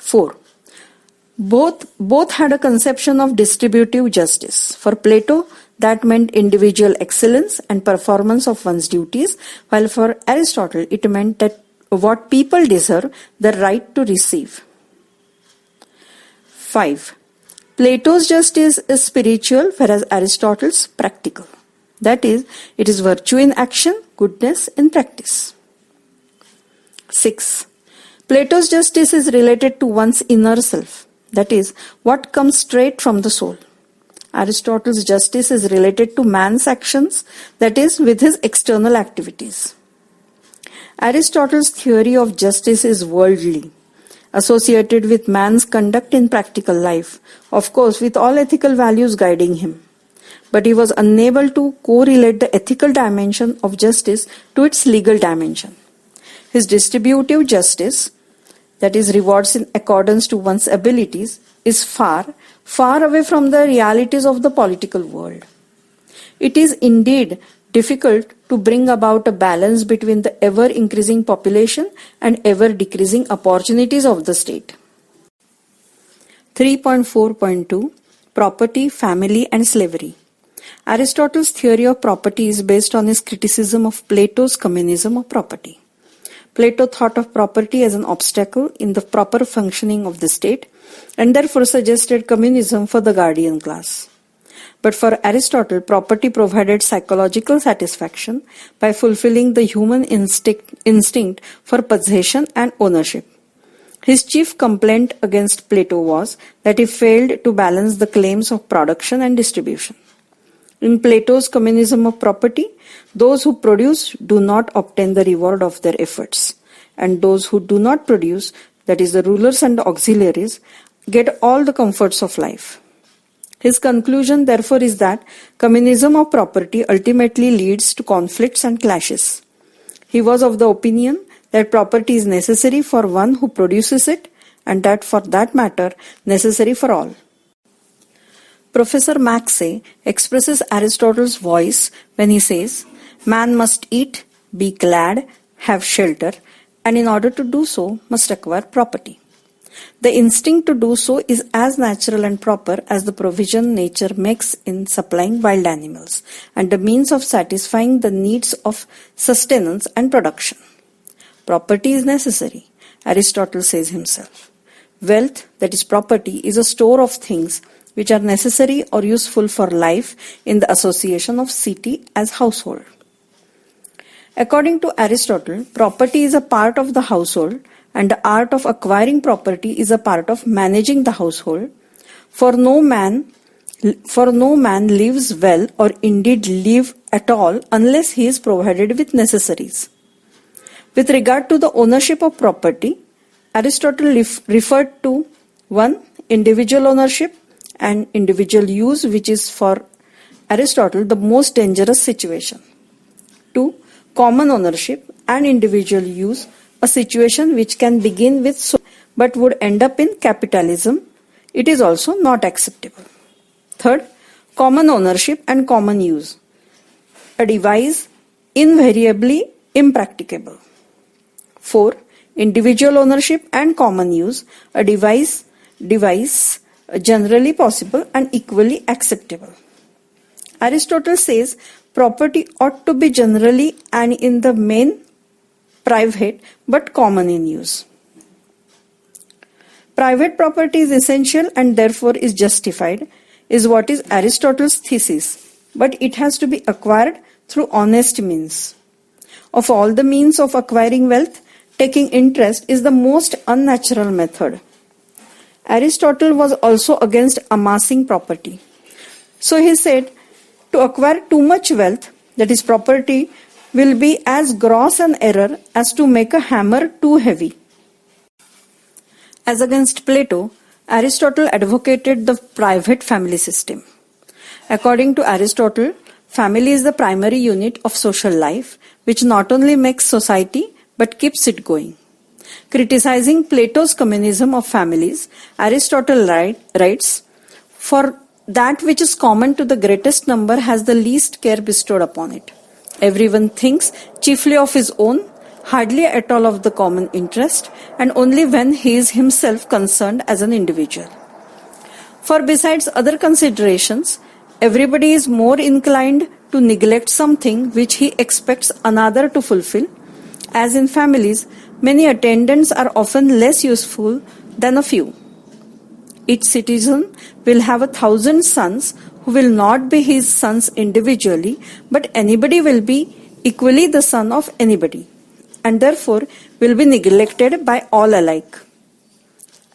4. Both had a conception of distributive justice. For Plato, that meant individual excellence and performance of one's duties, while for Aristotle, it meant that what people deserve, the right to receive. 5. Plato's justice is spiritual, whereas Aristotle's practical. That is, it is virtue in action, goodness in practice. 6. Plato's justice is related to one's inner self, that is, what comes straight from the soul. Aristotle's justice is related to man's actions, that is, with his external activities. Aristotle's theory of justice is worldly, associated with man's conduct in practical life, of course, with all ethical values guiding him. But he was unable to correlate the ethical dimension of justice to its legal dimension. His distributive justice, that is, rewards in accordance to one's abilities, is far, far away from the realities of the political world. It is indeed difficult to bring about a balance between the ever-increasing population and ever-decreasing opportunities of the state. 3.4.2 Property, Family and Slavery. Aristotle's theory of property is based on his criticism of Plato's communism of property. Plato thought of property as an obstacle in the proper functioning of the state and therefore suggested communism for the guardian class. But for Aristotle, property provided psychological satisfaction by fulfilling the human instinct for possession and ownership. His chief complaint against Plato was that he failed to balance the claims of production and distribution. In Plato's communism of property, those who produce do not obtain the reward of their efforts. and those who do not produce, that is, the rulers and the auxiliaries, get all the comforts of life. His conclusion, therefore, is that communism of property ultimately leads to conflicts and clashes. He was of the opinion that property is necessary for one who produces it, and that for that matter, necessary for all. Professor Mackay expresses Aristotle's voice when he says, "Man must eat, be glad, have shelter, and in order to do so, must acquire property. The instinct to do so is as natural and proper as the provision nature makes in supplying wild animals, and the means of satisfying the needs of sustenance and production. Property is necessary," Aristotle says himself. Wealth, that is property, is a store of things which are necessary or useful for life in the association of city as household. According to Aristotle, property is a part of the household, and the art of acquiring property is a part of managing the household. For no man lives well, or indeed live at all, unless he is provided with necessaries. With regard to the ownership of property, Aristotle referred to 1. Individual ownership and individual use, which is for Aristotle the most dangerous situation. 2. Common ownership and individual use, a situation which can begin with but would end up in capitalism. It is also not acceptable. 3rd, common ownership and common use, a device invariably impracticable. 4. Individual ownership and common use, a device generally possible and equally acceptable. Aristotle says property ought to be generally and in the main private but common in use. Private property is essential and therefore is justified, is what is Aristotle's thesis, but it has to be acquired through honest means. Of all the means of acquiring wealth, taking interest is the most unnatural method. Aristotle was also against amassing property. So he said, to acquire too much wealth, that is property, will be as gross an error as to make a hammer too heavy. As against Plato, Aristotle advocated the private family system. According to Aristotle, family is the primary unit of social life, which not only makes society but keeps it going. Criticizing Plato's communism of families, Aristotle writes, "For that which is common to the greatest number has the least care bestowed upon it. Everyone thinks chiefly of his own, hardly at all of the common interest, and only when he is himself concerned as an individual. For besides other considerations, everybody is more inclined to neglect something which he expects another to fulfill. As in families, many attendants are often less useful than a few. Each citizen will have 1,000 sons who will not be his sons individually, but anybody will be equally the son of anybody, and therefore will be neglected by all alike."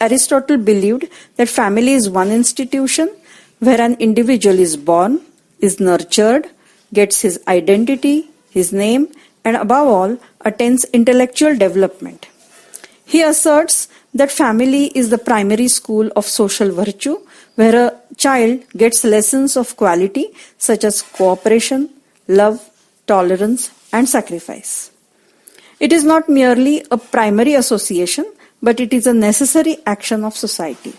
Aristotle believed that family is one institution where an individual is born, is nurtured, gets his identity, his name, and above all, attains intellectual development. He asserts that family is the primary school of social virtue, where a child gets lessons of quality such as cooperation, love, tolerance, and sacrifice. It is not merely a primary association, but it is a necessary action of society.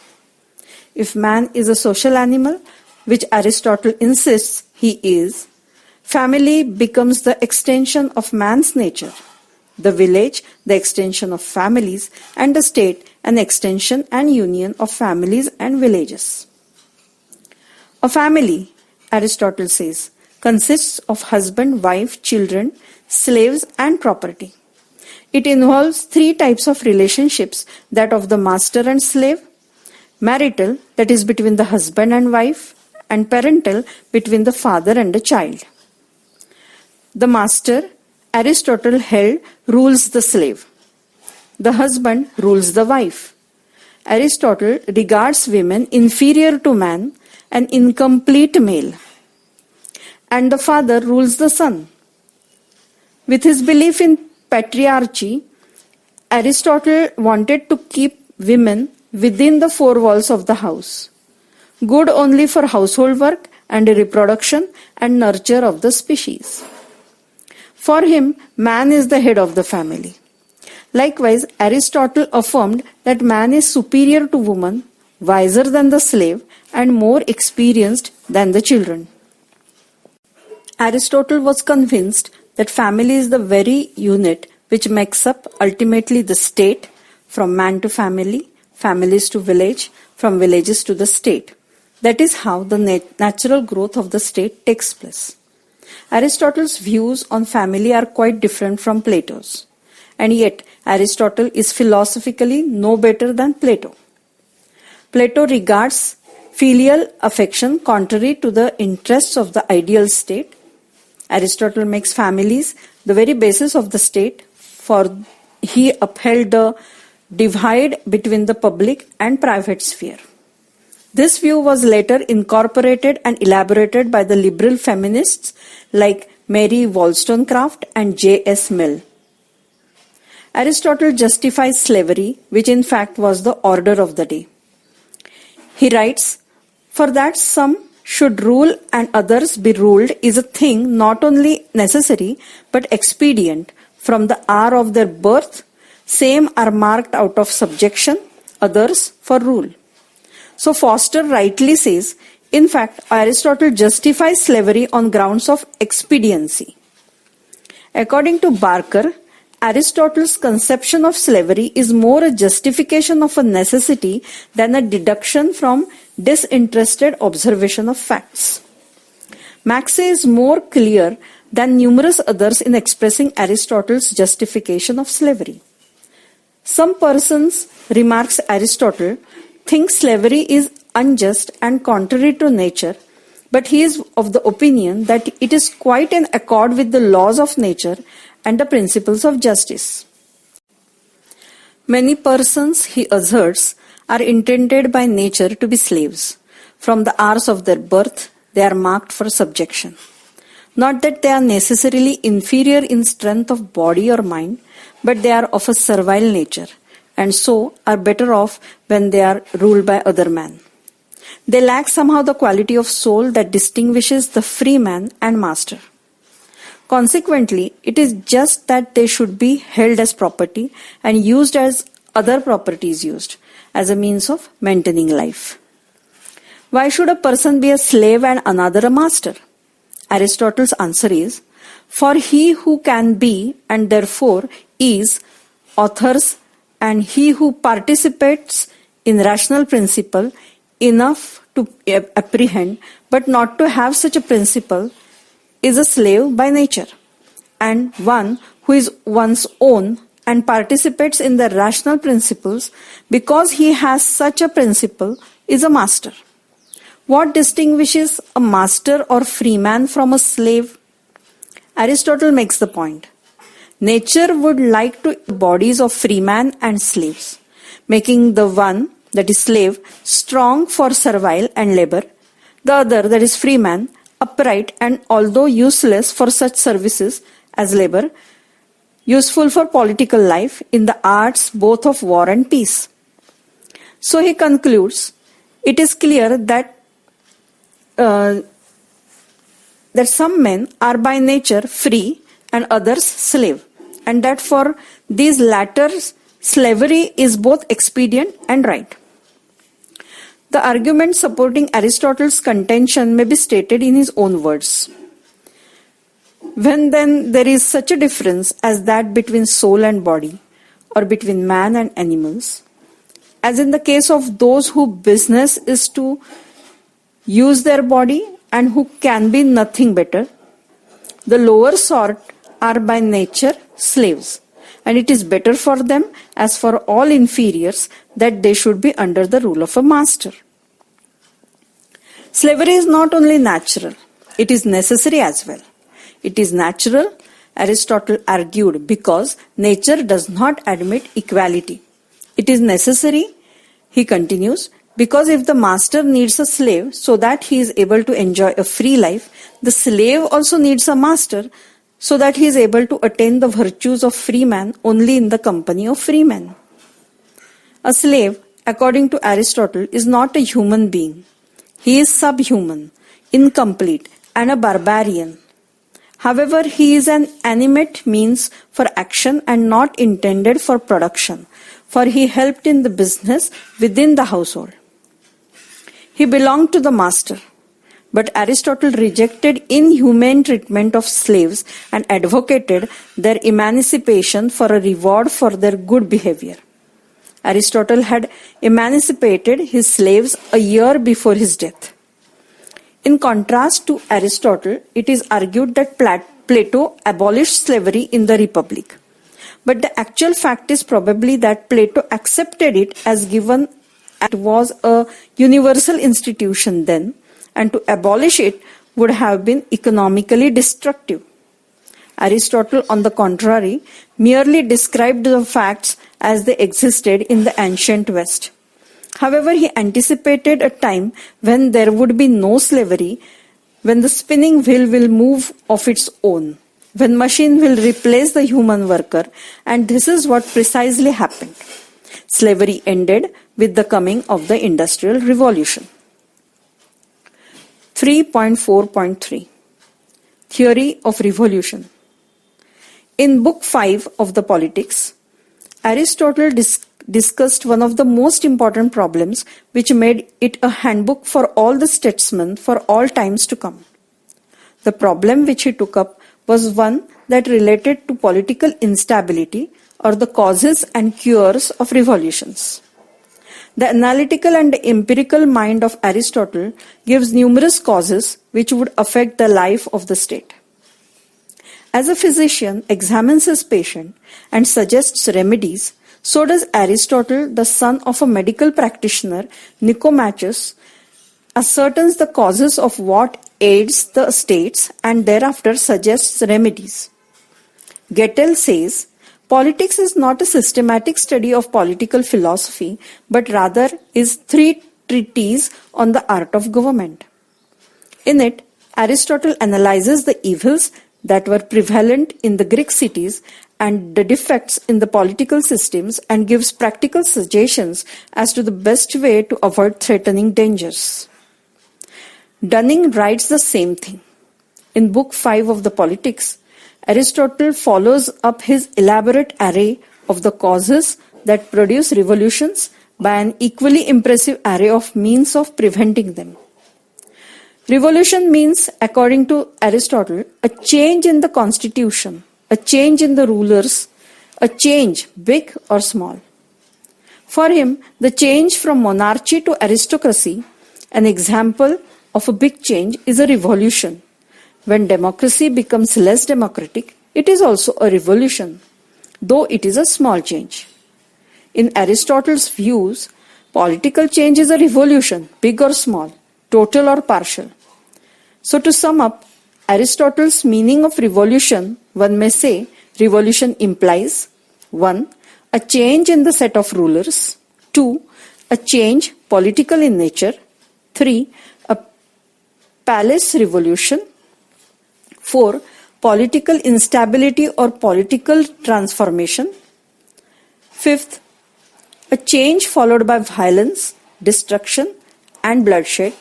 If man is a social animal, which Aristotle insists he is, family becomes the extension of man's nature, the village the extension of families, and the state an extension and union of families and villages. A family, Aristotle says, consists of husband, wife, children, slaves, and property. It involves 3 types of relationships, that of the master and slave, marital, that is between the husband and wife, and parental, between the father and the child. The master, Aristotle held, rules the slave. The husband rules the wife. Aristotle regards women inferior to man, an incomplete male. And the father rules the son. With his belief in patriarchy, Aristotle wanted to keep women within the four walls of the house, good only for household work and reproduction and nurture of the species. For him, man is the head of the family. Likewise, Aristotle affirmed that man is superior to woman, wiser than the slave, and more experienced than the children. Aristotle was convinced that family is the very unit which makes up ultimately the state, from man to family, families to village, from villages to the state. That is how the natural growth of the state takes place. Aristotle's views on family are quite different from Plato's, and yet Aristotle is philosophically no better than Plato. Plato regards filial affection contrary to the interests of the ideal state. Aristotle makes families the very basis of the state, for he upheld the divide between the public and private sphere. This view was later incorporated and elaborated by the liberal feminists like Mary Wollstonecraft and J.S. Mill. Aristotle justifies slavery, which in fact was the order of the day. He writes, "For that some should rule and others be ruled is a thing not only necessary but expedient. From the hour of their birth, same are marked out of subjection, others for rule." So Foster rightly says, in fact, Aristotle justifies slavery on grounds of expediency. According to Barker, Aristotle's conception of slavery is more a justification of a necessity than a deduction from disinterested observation of facts. Max is more clear than numerous others in expressing Aristotle's justification of slavery. Some persons, remarks Aristotle, think slavery is unjust and contrary to nature, but he is of the opinion that it is quite in accord with the laws of nature and the principles of justice. Many persons, he asserts, are intended by nature to be slaves. From the hours of their birth, they are marked for subjection. Not that they are necessarily inferior in strength of body or mind, but they are of a servile nature, and so are better off when they are ruled by other men. They lack somehow the quality of soul that distinguishes the free man and master. Consequently, it is just that they should be held as property and used as other property is used, as a means of maintaining life. Why should a person be a slave and another a master? Aristotle's answer is, for he who can be and therefore is authors, and he who participates in rational principle enough to apprehend but not to have such a principle is a slave by nature, and one who is one's own and participates in the rational principles because he has such a principle is a master. What distinguishes a master or free man from a slave? Aristotle makes the point. Nature would like to bodies of free man and slaves, making the one, that is slave, strong for servile and labor, the other, that is free man, upright and although useless for such services as labor, useful for political life in the arts both of war and peace. So he concludes, it is clear that some men are by nature free and others slave, and that for these latter slavery is both expedient and right. The argument supporting Aristotle's contention may be stated in his own words. When then there is such a difference as that between soul and body, or between man and animals, as in the case of those whose business is to use their body and who can be nothing better, the lower sort are by nature slaves, and it is better for them, as for all inferiors, that they should be under the rule of a master. Slavery is not only natural, it is necessary as well. It is natural, Aristotle argued, because nature does not admit equality. It is necessary, he continues, because if the master needs a slave so that he is able to enjoy a free life, the slave also needs a master so that he is able to attain the virtues of free man only in the company of free men. A slave, according to Aristotle, is not a human being. He is subhuman, incomplete, and a barbarian. However, he is an animate means for action and not intended for production, for he helped in the business within the household. He belonged to the master. But Aristotle rejected inhumane treatment of slaves and advocated their emancipation for a reward for their good behavior. Aristotle had emancipated his slaves a year before his death. In contrast to Aristotle, it is argued that Plato abolished slavery in the Republic. But the actual fact is probably that Plato accepted it as given. It was a universal institution then, and to abolish it would have been economically destructive. Aristotle, on the contrary, merely described the facts as they existed in the ancient West. However, he anticipated a time when there would be no slavery, when the spinning wheel will move of its own, when machine will replace the human worker, and this is what precisely happened. Slavery ended with the coming of the Industrial Revolution. 3.4.3 Theory of Revolution. In Book 5 of the Politics, Aristotle discussed one of the most important problems which made it a handbook for all the statesmen for all times to come. The problem which he took up was one that related to political instability or the causes and cures of revolutions. The analytical and empirical mind of Aristotle gives numerous causes which would affect the life of the state. As a physician examines his patient and suggests remedies, so does Aristotle, the son of a medical practitioner, Nicomachus, ascertains the causes of what aids the states and thereafter suggests remedies. Gettel says, politics is not a systematic study of political philosophy, but rather is 3 treatises on the art of government. In it, Aristotle analyzes the evils that were prevalent in the Greek cities and the defects in the political systems and gives practical suggestions as to the best way to avoid threatening dangers. Dunning writes the same thing. In Book 5 of the Politics, Aristotle follows up his elaborate array of the causes that produce revolutions by an equally impressive array of means of preventing them. Revolution means, according to Aristotle, a change in the constitution, a change in the rulers, a change, big or small. For him, the change from monarchy to aristocracy, an example of a big change, is a revolution. When democracy becomes less democratic, it is also a revolution, though it is a small change. In Aristotle's views, political change is a revolution, big or small, total or partial. So to sum up, Aristotle's meaning of revolution, one may say, revolution implies 1. A change in the set of rulers, 2. A change political in nature, 3. A palace revolution, 4. Political instability or political transformation, 5th. A change followed by violence, destruction and bloodshed.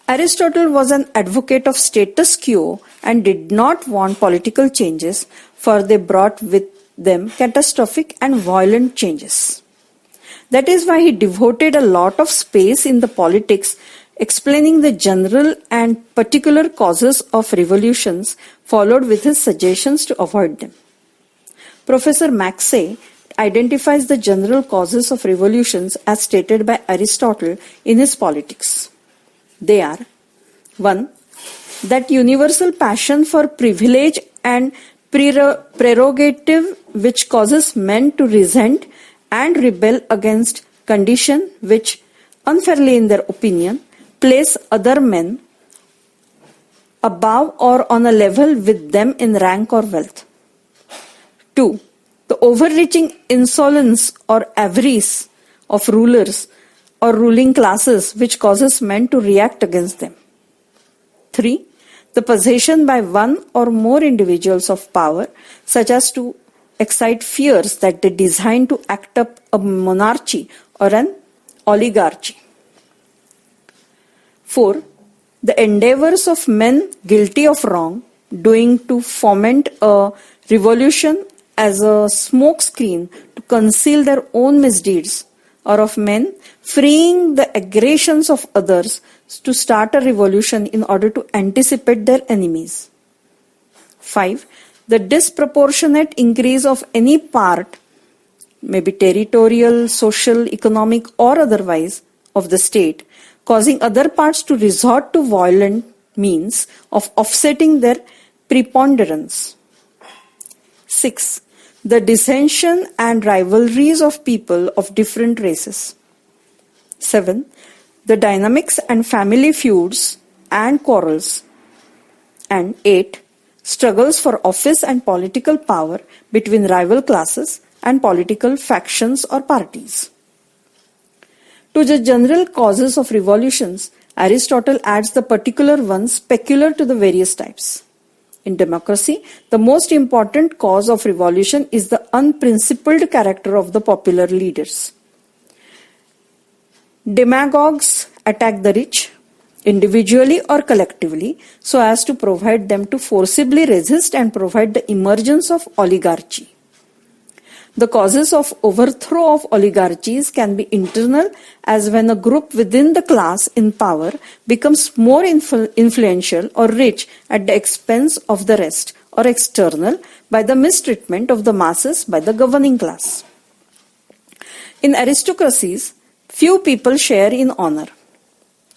Aristotle was an advocate of status quo and did not want political changes, for they brought with them catastrophic and violent changes. That is why he devoted a lot of space in the Politics explaining the general and particular causes of revolutions, followed with his suggestions to avoid them. Professor Maxey identifies the general causes of revolutions as stated by Aristotle in his Politics. They are 1. That universal passion for privilege and prerogative which causes men to resent and rebel against condition which, unfairly in their opinion, place other men above or on a level with them in rank or wealth. 2. The overreaching insolence or avarice of rulers or ruling classes which causes men to react against them. 3. the possession by one or more individuals of power, such as to excite fears that they design to act up a monarchy or an oligarchy. 4. The endeavors of men guilty of wrong doing to foment a revolution as a smokescreen to conceal their own misdeeds, or of men freeing the aggressions of others to start a revolution in order to anticipate their enemies. 5. The disproportionate increase of any part, maybe territorial, social, economic, or otherwise, of the state, causing other parts to resort to violent means of offsetting their preponderance. 6. The dissension and rivalries of people of different races. 7. The dynamics and family feuds and quarrels. And 8. Struggles for office and political power between rival classes and political factions or parties. To the general causes of revolutions, Aristotle adds the particular ones peculiar to the various types. In democracy, the most important cause of revolution is the unprincipled character of the popular leaders. Demagogues attack the rich, individually or collectively, so as to provide them to forcibly resist and provide the emergence of oligarchy. The causes of overthrow of oligarchies can be internal, as when a group within the class in power becomes more influential or rich at the expense of the rest, or external, by the mistreatment of the masses by the governing class. In aristocracies, few people share in honor.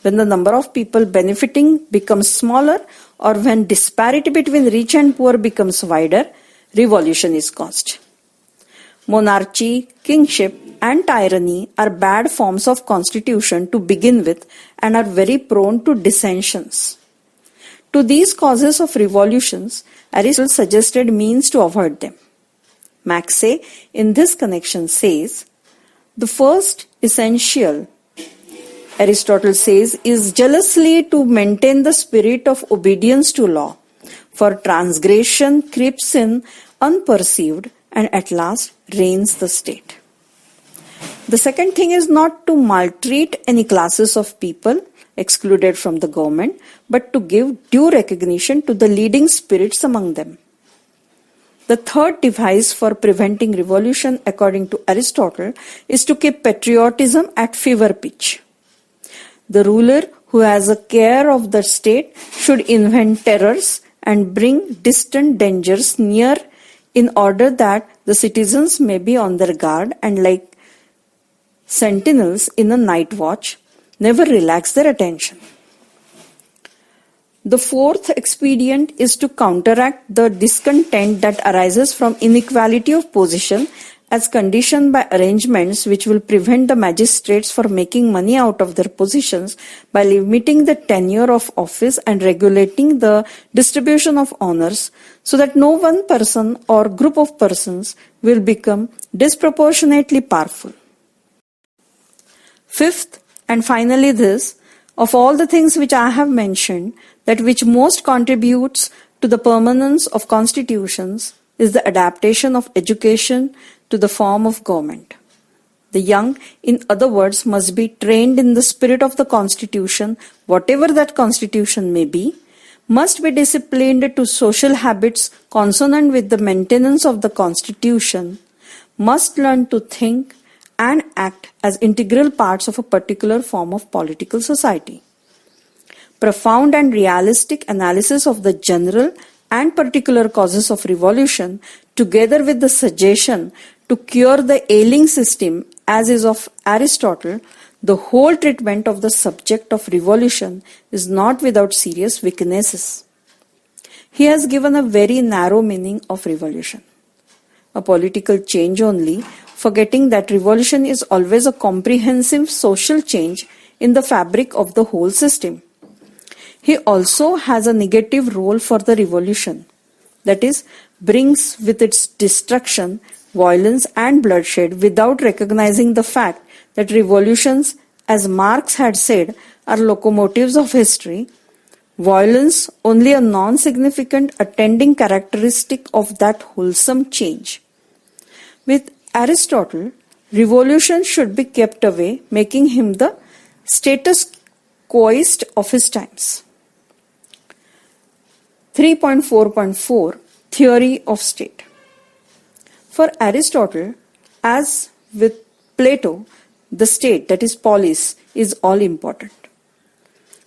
When the number of people benefiting becomes smaller, or when disparity between rich and poor becomes wider, revolution is caused. Monarchy, kingship, and tyranny are bad forms of constitution to begin with and are very prone to dissensions. To these causes of revolutions, Aristotle suggested means to avoid them. Mackay, in this connection, says, the first essential, Aristotle says, is jealously to maintain the spirit of obedience to law, for transgression creeps in unperceived and at last reigns the state. The second thing is not to maltreat any classes of people excluded from the government, but to give due recognition to the leading spirits among them. The third device for preventing revolution, according to Aristotle, is to keep patriotism at fever pitch. The ruler who has a care of the state should invent terrors and bring distant dangers near, in order that the citizens may be on their guard and, like sentinels in a night watch, never relax their attention. The fourth expedient is to counteract the discontent that arises from inequality of position as conditioned by arrangements which will prevent the magistrates from making money out of their positions by limiting the tenure of office and regulating the distribution of honors, so that no one person or group of persons will become disproportionately powerful. Fifth, and finally this, of all the things which I have mentioned, that which most contributes to the permanence of constitutions is the adaptation of education to the form of government. The young, in other words, must be trained in the spirit of the constitution, whatever that constitution may be, must be disciplined to social habits consonant with the maintenance of the constitution, must learn to think and act as integral parts of a particular form of political society. Profound and realistic analysis of the general and particular causes of revolution, together with the suggestion to cure the ailing system, as is of Aristotle, the whole treatment of the subject of revolution is not without serious weaknesses. He has given a very narrow meaning of revolution, a political change only, forgetting that revolution is always a comprehensive social change in the fabric of the whole system. He also has a negative role for the revolution, that is, brings with its destruction, violence and bloodshed, without recognizing the fact that revolutions, as Marx had said, are locomotives of history, Violence only a non-significant attending characteristic of that wholesome change. With Aristotle, revolution should be kept away, making him the status quoist of his times. 3.4.4 Theory of State. For Aristotle, as with Plato, the state, that is polis, is all important.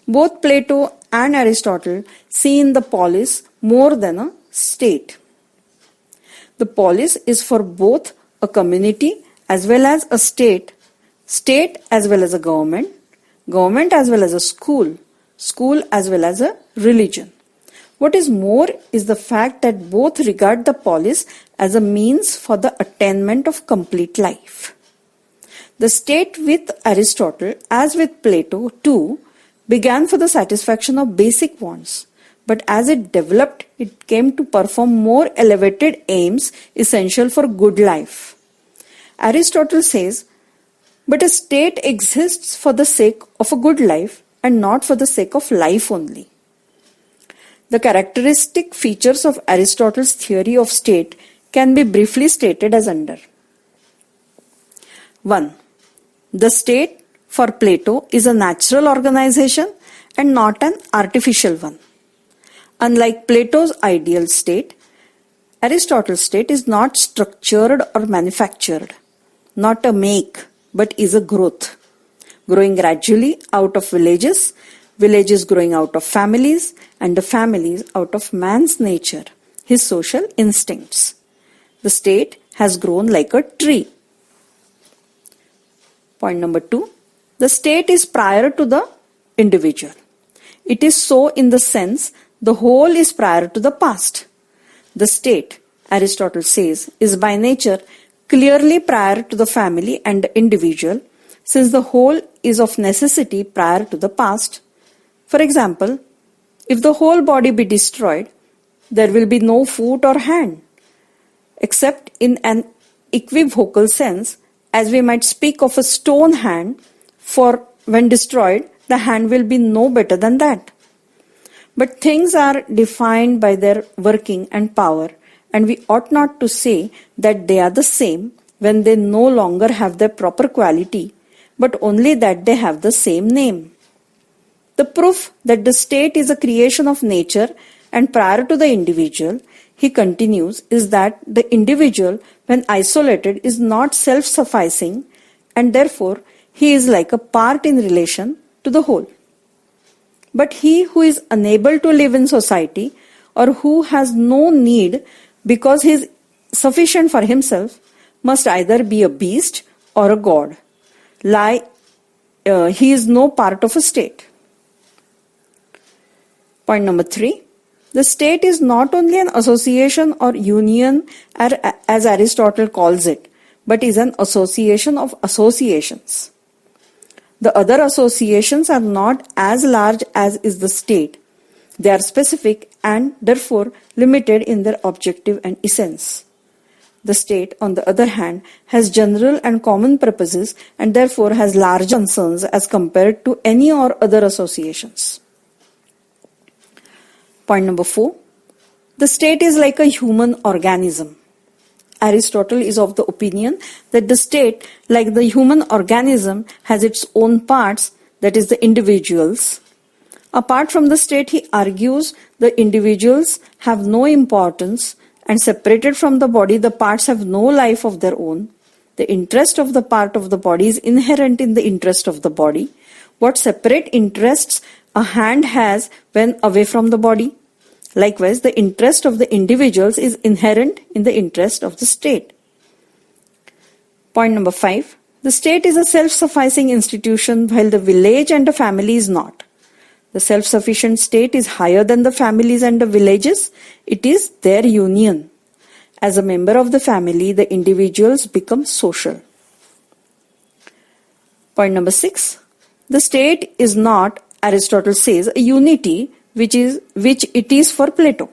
Both Plato and Aristotle see in the polis more than a state. The polis is for both a community as well as a state, state as well as a government, government as well as a school, school as well as a religion. What is more is the fact that both regard the polis as a means for the attainment of complete life. The state with Aristotle, as with Plato too, began for the satisfaction of basic wants, but as it developed, it came to perform more elevated aims essential for good life. Aristotle says, but a state exists for the sake of a good life and not for the sake of life only. The characteristic features of Aristotle's theory of state can be briefly stated as under. 1. The state for Plato is a natural organization and not an artificial one. Unlike Plato's ideal state, Aristotle's state is not structured or manufactured, not a make, but is a growth, growing gradually out of villages, villages growing out of families, and the families out of man's nature, his social instincts. The state has grown like a tree. Point number 2. The state is prior to the individual. It is so in the sense the whole is prior to the past. The state, Aristotle says, is by nature clearly prior to the family and the individual, since the whole is of necessity prior to the past. For example, if the whole body be destroyed, there will be no foot or hand, except in an equivocal sense, as we might speak of a stone hand, for when destroyed, the hand will be no better than that. But things are defined by their working and power, and we ought not to say that they are the same when they no longer have their proper quality, but only that they have the same name. The proof that the state is a creation of nature and prior to the individual, he continues, is that the individual, when isolated, is not self-sufficing, and therefore he is like a part in relation to the whole. But he who is unable to live in society, or who has no need because he is sufficient for himself, must either be a beast or a god. He is no part of a state. Point number 3. The state is not only an association or union as Aristotle calls it, but is an association of associations. The other associations are not as large as is the state. They are specific and therefore limited in their objective and essence. The state, on the other hand, has general and common purposes and therefore has large concerns as compared to any or other associations. Point number 4. The state is like a human organism. Aristotle is of the opinion that the state, like the human organism, has its own parts, that is the individuals. Apart from the state, he argues, the individuals have no importance, and separated from the body, the parts have no life of their own. The interest of the part of the body is inherent in the interest of the body. What separate interests a hand has when away from the body? Likewise, the interest of the individuals is inherent in the interest of the state. Point number 5. The state is a self-sufficing institution, while the village and the family is not. The self-sufficient state is higher than the families and the villages. It is their union. As a member of the family, the individuals become social. Point number 6. The state is not, Aristotle says, a unity which it is for Plato.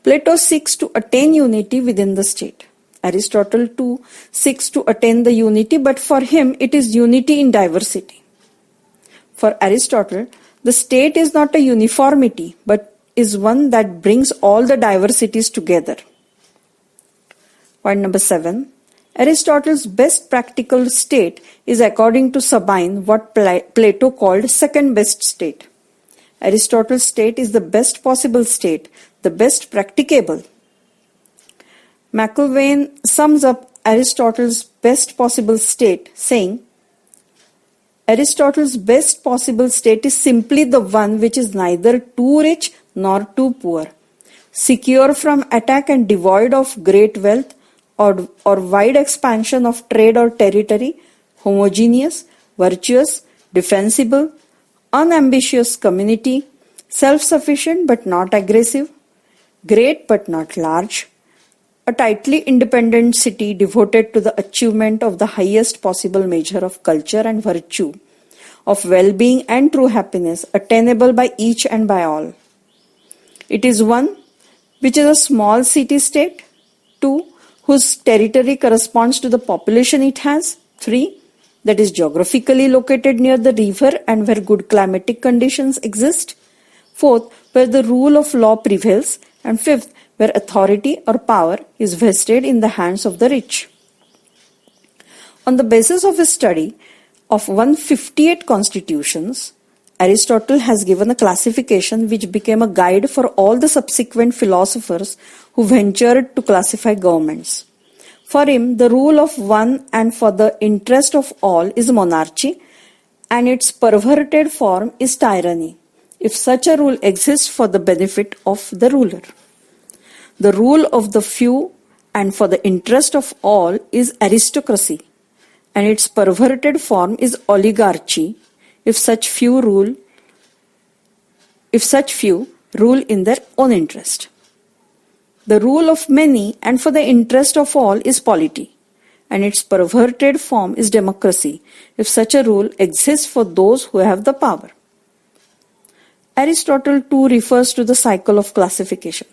Plato seeks to attain unity within the state. Aristotle too seeks to attain the unity, but for him it is unity in diversity. For Aristotle, The state is not a uniformity, but is one that brings all the diversities together. Point number 7. Aristotle's best practical state is, according to Sabine, what Plato called second best state. Aristotle's state is the best possible state, the best practicable. McIlvaine sums up Aristotle's best possible state, saying, Aristotle's best possible state is simply the one which is neither too rich nor too poor, secure from attack and devoid of great wealth or wide expansion of trade or territory, homogeneous, virtuous, defensible, unambitious community, self-sufficient but not aggressive, great but not large, a tightly independent city devoted to the achievement of the highest possible measure of culture and virtue, of well-being and true happiness, attainable by each and by all. It is one which is a small city-state. 2. Whose territory corresponds to the population it has. 3. That is geographically located near the river and where good climatic conditions exist. 4th, where the rule of law prevails. And 5th, where authority or power is vested in the hands of the rich. On the basis of his study of 158 constitutions, Aristotle has given a classification which became a guide for all the subsequent philosophers who ventured to classify governments. For him, the rule of one and for the interest of all is monarchy, and its perverted form is tyranny, if such a rule exists for the benefit of the ruler. The rule of the few and for the interest of all is aristocracy, and its perverted form is oligarchy, if such few rule in their own interest. The rule of many and for the interest of all is polity, and its perverted form is democracy, if such a rule exists for those who have the power. Aristotle too refers to the cycle of classification.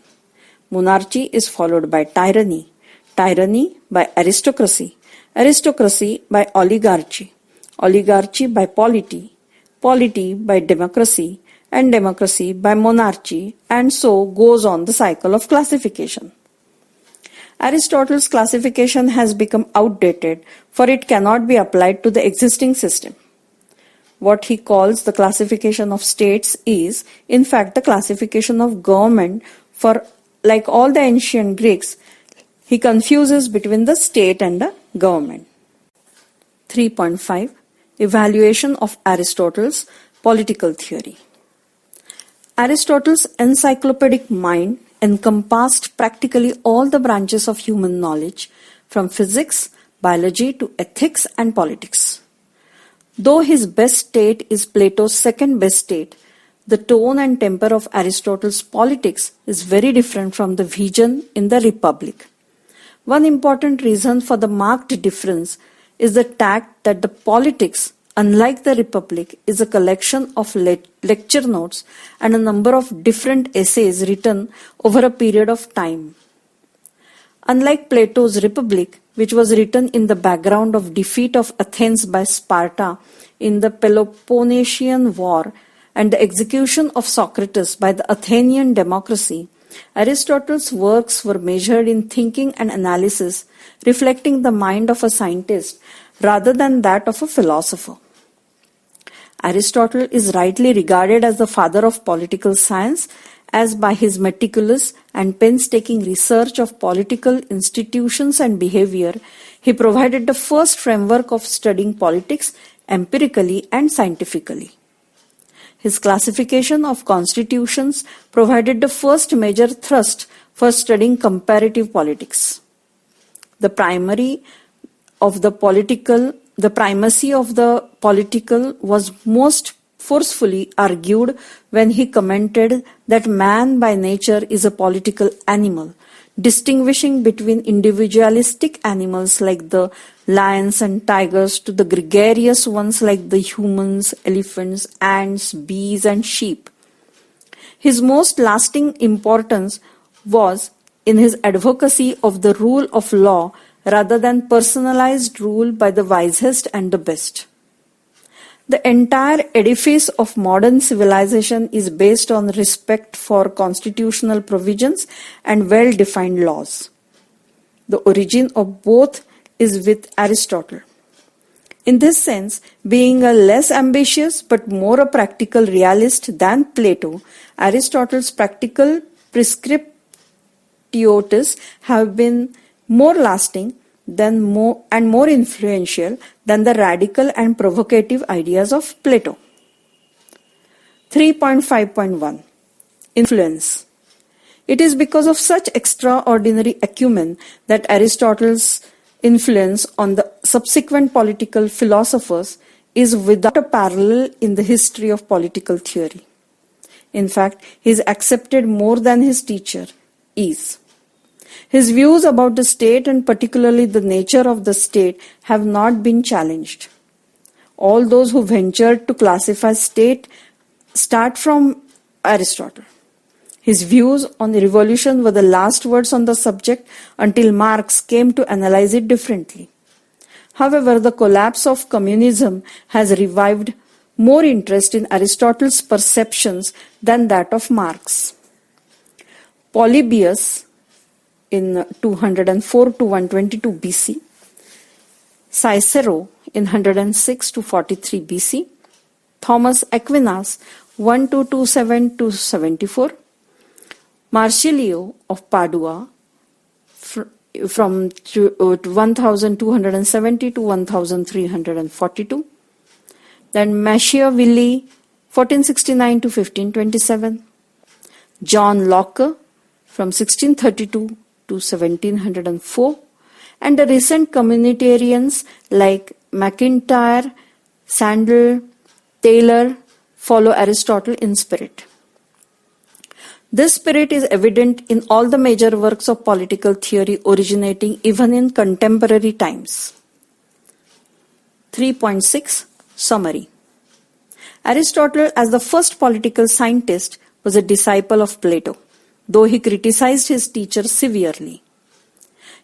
Monarchy is followed by tyranny, tyranny by aristocracy, aristocracy by oligarchy, oligarchy by polity, polity by democracy, and democracy by monarchy, and so goes on the cycle of classification. Aristotle's classification has become outdated, for it cannot be applied to the existing system. What he calls the classification of states is, in fact, the classification of government, for like all the ancient Greeks, he confuses between the state and the government. 3.5. Evaluation of Aristotle's political theory. Aristotle's encyclopedic mind encompassed practically all the branches of human knowledge, from physics, biology to ethics and politics. Though his best state is Plato's second best state, the tone and temper of Aristotle's politics is very different from the vision in the Republic. One important reason for the marked difference is the fact that the politics, unlike the Republic, is a collection of lecture notes and a number of different essays written over a period of time. Unlike Plato's Republic, which was written in the background of defeat of Athens by Sparta in the Peloponnesian War and the execution of Socrates by the Athenian democracy, Aristotle's works were measured in thinking and analysis, reflecting the mind of a scientist rather than that of a philosopher. Aristotle is rightly regarded as the father of political science, as by his meticulous and painstaking research of political institutions and behavior, he provided the first framework of studying politics empirically and scientifically. His classification of constitutions provided the first major thrust for studying comparative politics. The primacy of the political was most forcefully argued when he commented that man by nature is a political animal, distinguishing between individualistic animals like the lions and tigers to the gregarious ones like the humans, elephants, ants, bees, and sheep. His most lasting importance was in his advocacy of the rule of law rather than personalized rule by the wisest and the best. The entire edifice of modern civilization is based on respect for constitutional provisions and well-defined laws. The origin of both is with Aristotle. In this sense, being a less ambitious but more a practical realist than Plato, Aristotle's practical prescriptiotes have been more lasting and more influential than the radical and provocative ideas of Plato. 3.5.1 Influence. It is because of such extraordinary acumen that Aristotle's influence on the subsequent political philosophers is without a parallel in the history of political theory. In fact, he is accepted more than his teacher is. His views about the state and particularly the nature of the state have not been challenged. All those who ventured to classify state start from Aristotle. His views on the revolution were the last words on the subject until Marx came to analyze it differently. However, the collapse of communism has revived more interest in Aristotle's perceptions than that of Marx. Polybius in 204 to 122 BC, Cicero in 106 to 43 BC, Thomas Aquinas 1227 to 74, Marsilio of Padua from 1270 to 1342, then Machiavelli 1469 to 1527, John Locke from 1632 to 1704, and the recent communitarians like McIntyre, Sandel, Taylor follow Aristotle in spirit. This spirit is evident in all the major works of political theory originating even in contemporary times. 3.6 Summary. Aristotle, as the first political scientist, was a disciple of Plato, though he criticized his teacher severely.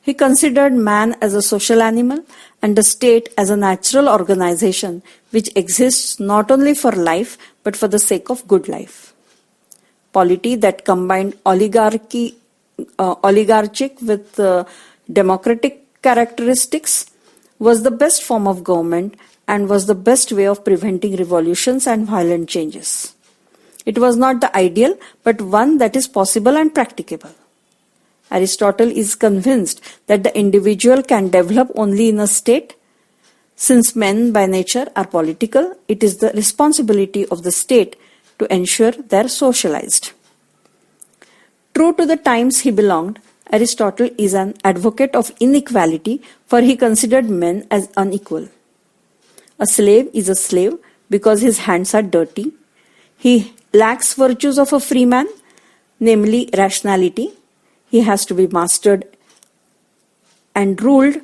He considered man as a social animal and the state as a natural organization which exists not only for life but for the sake of good life. Polity that combined oligarchic with democratic characteristics was the best form of government and was the best way of preventing revolutions and violent changes. It was not the ideal, but one that is possible and practicable. Aristotle is convinced that the individual can develop only in a state. Since men by nature are political, it is the responsibility of the state to ensure they are socialized. True to the times he belonged, Aristotle is an advocate of inequality, for he considered men as unequal. A slave is a slave because his hands are dirty. He lacks virtues of a free man, namely rationality. He has to be mastered and ruled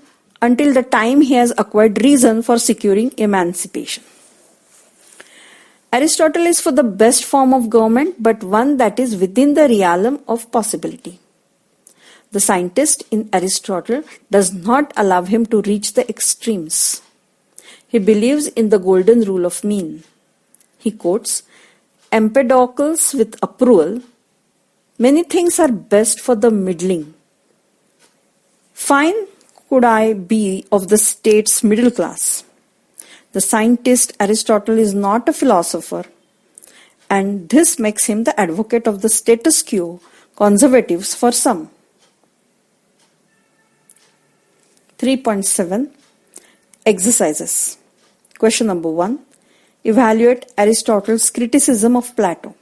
until the time he has acquired reason for securing emancipation. Aristotle is for the best form of government, but one that is within the realm of possibility. The scientist in Aristotle does not allow him to reach the extremes. He believes in the golden rule of mean. He quotes Empedocles with approval. Many things are best for the middling. Fine could I be of the state's middle class. The scientist Aristotle is not a philosopher, and this makes him the advocate of the status quo, conservatives for some. 3.7 Exercises. Question number 1. Evaluate Aristotle's criticism of Plato.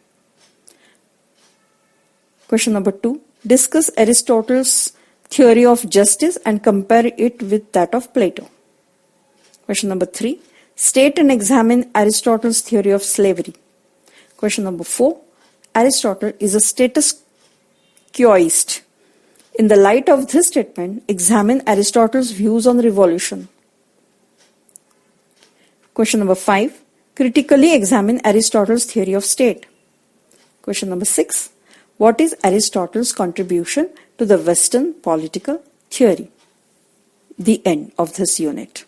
Question number 2. Discuss Aristotle's theory of justice and compare it with that of Plato. Question number 3. State and examine Aristotle's theory of slavery. Question number 4. Aristotle is a status quoist. In the light of this statement, examine Aristotle's views on revolution. Question number 5. Critically examine Aristotle's theory of state. Question number 6. What is Aristotle's contribution to the Western political theory? The end of this unit.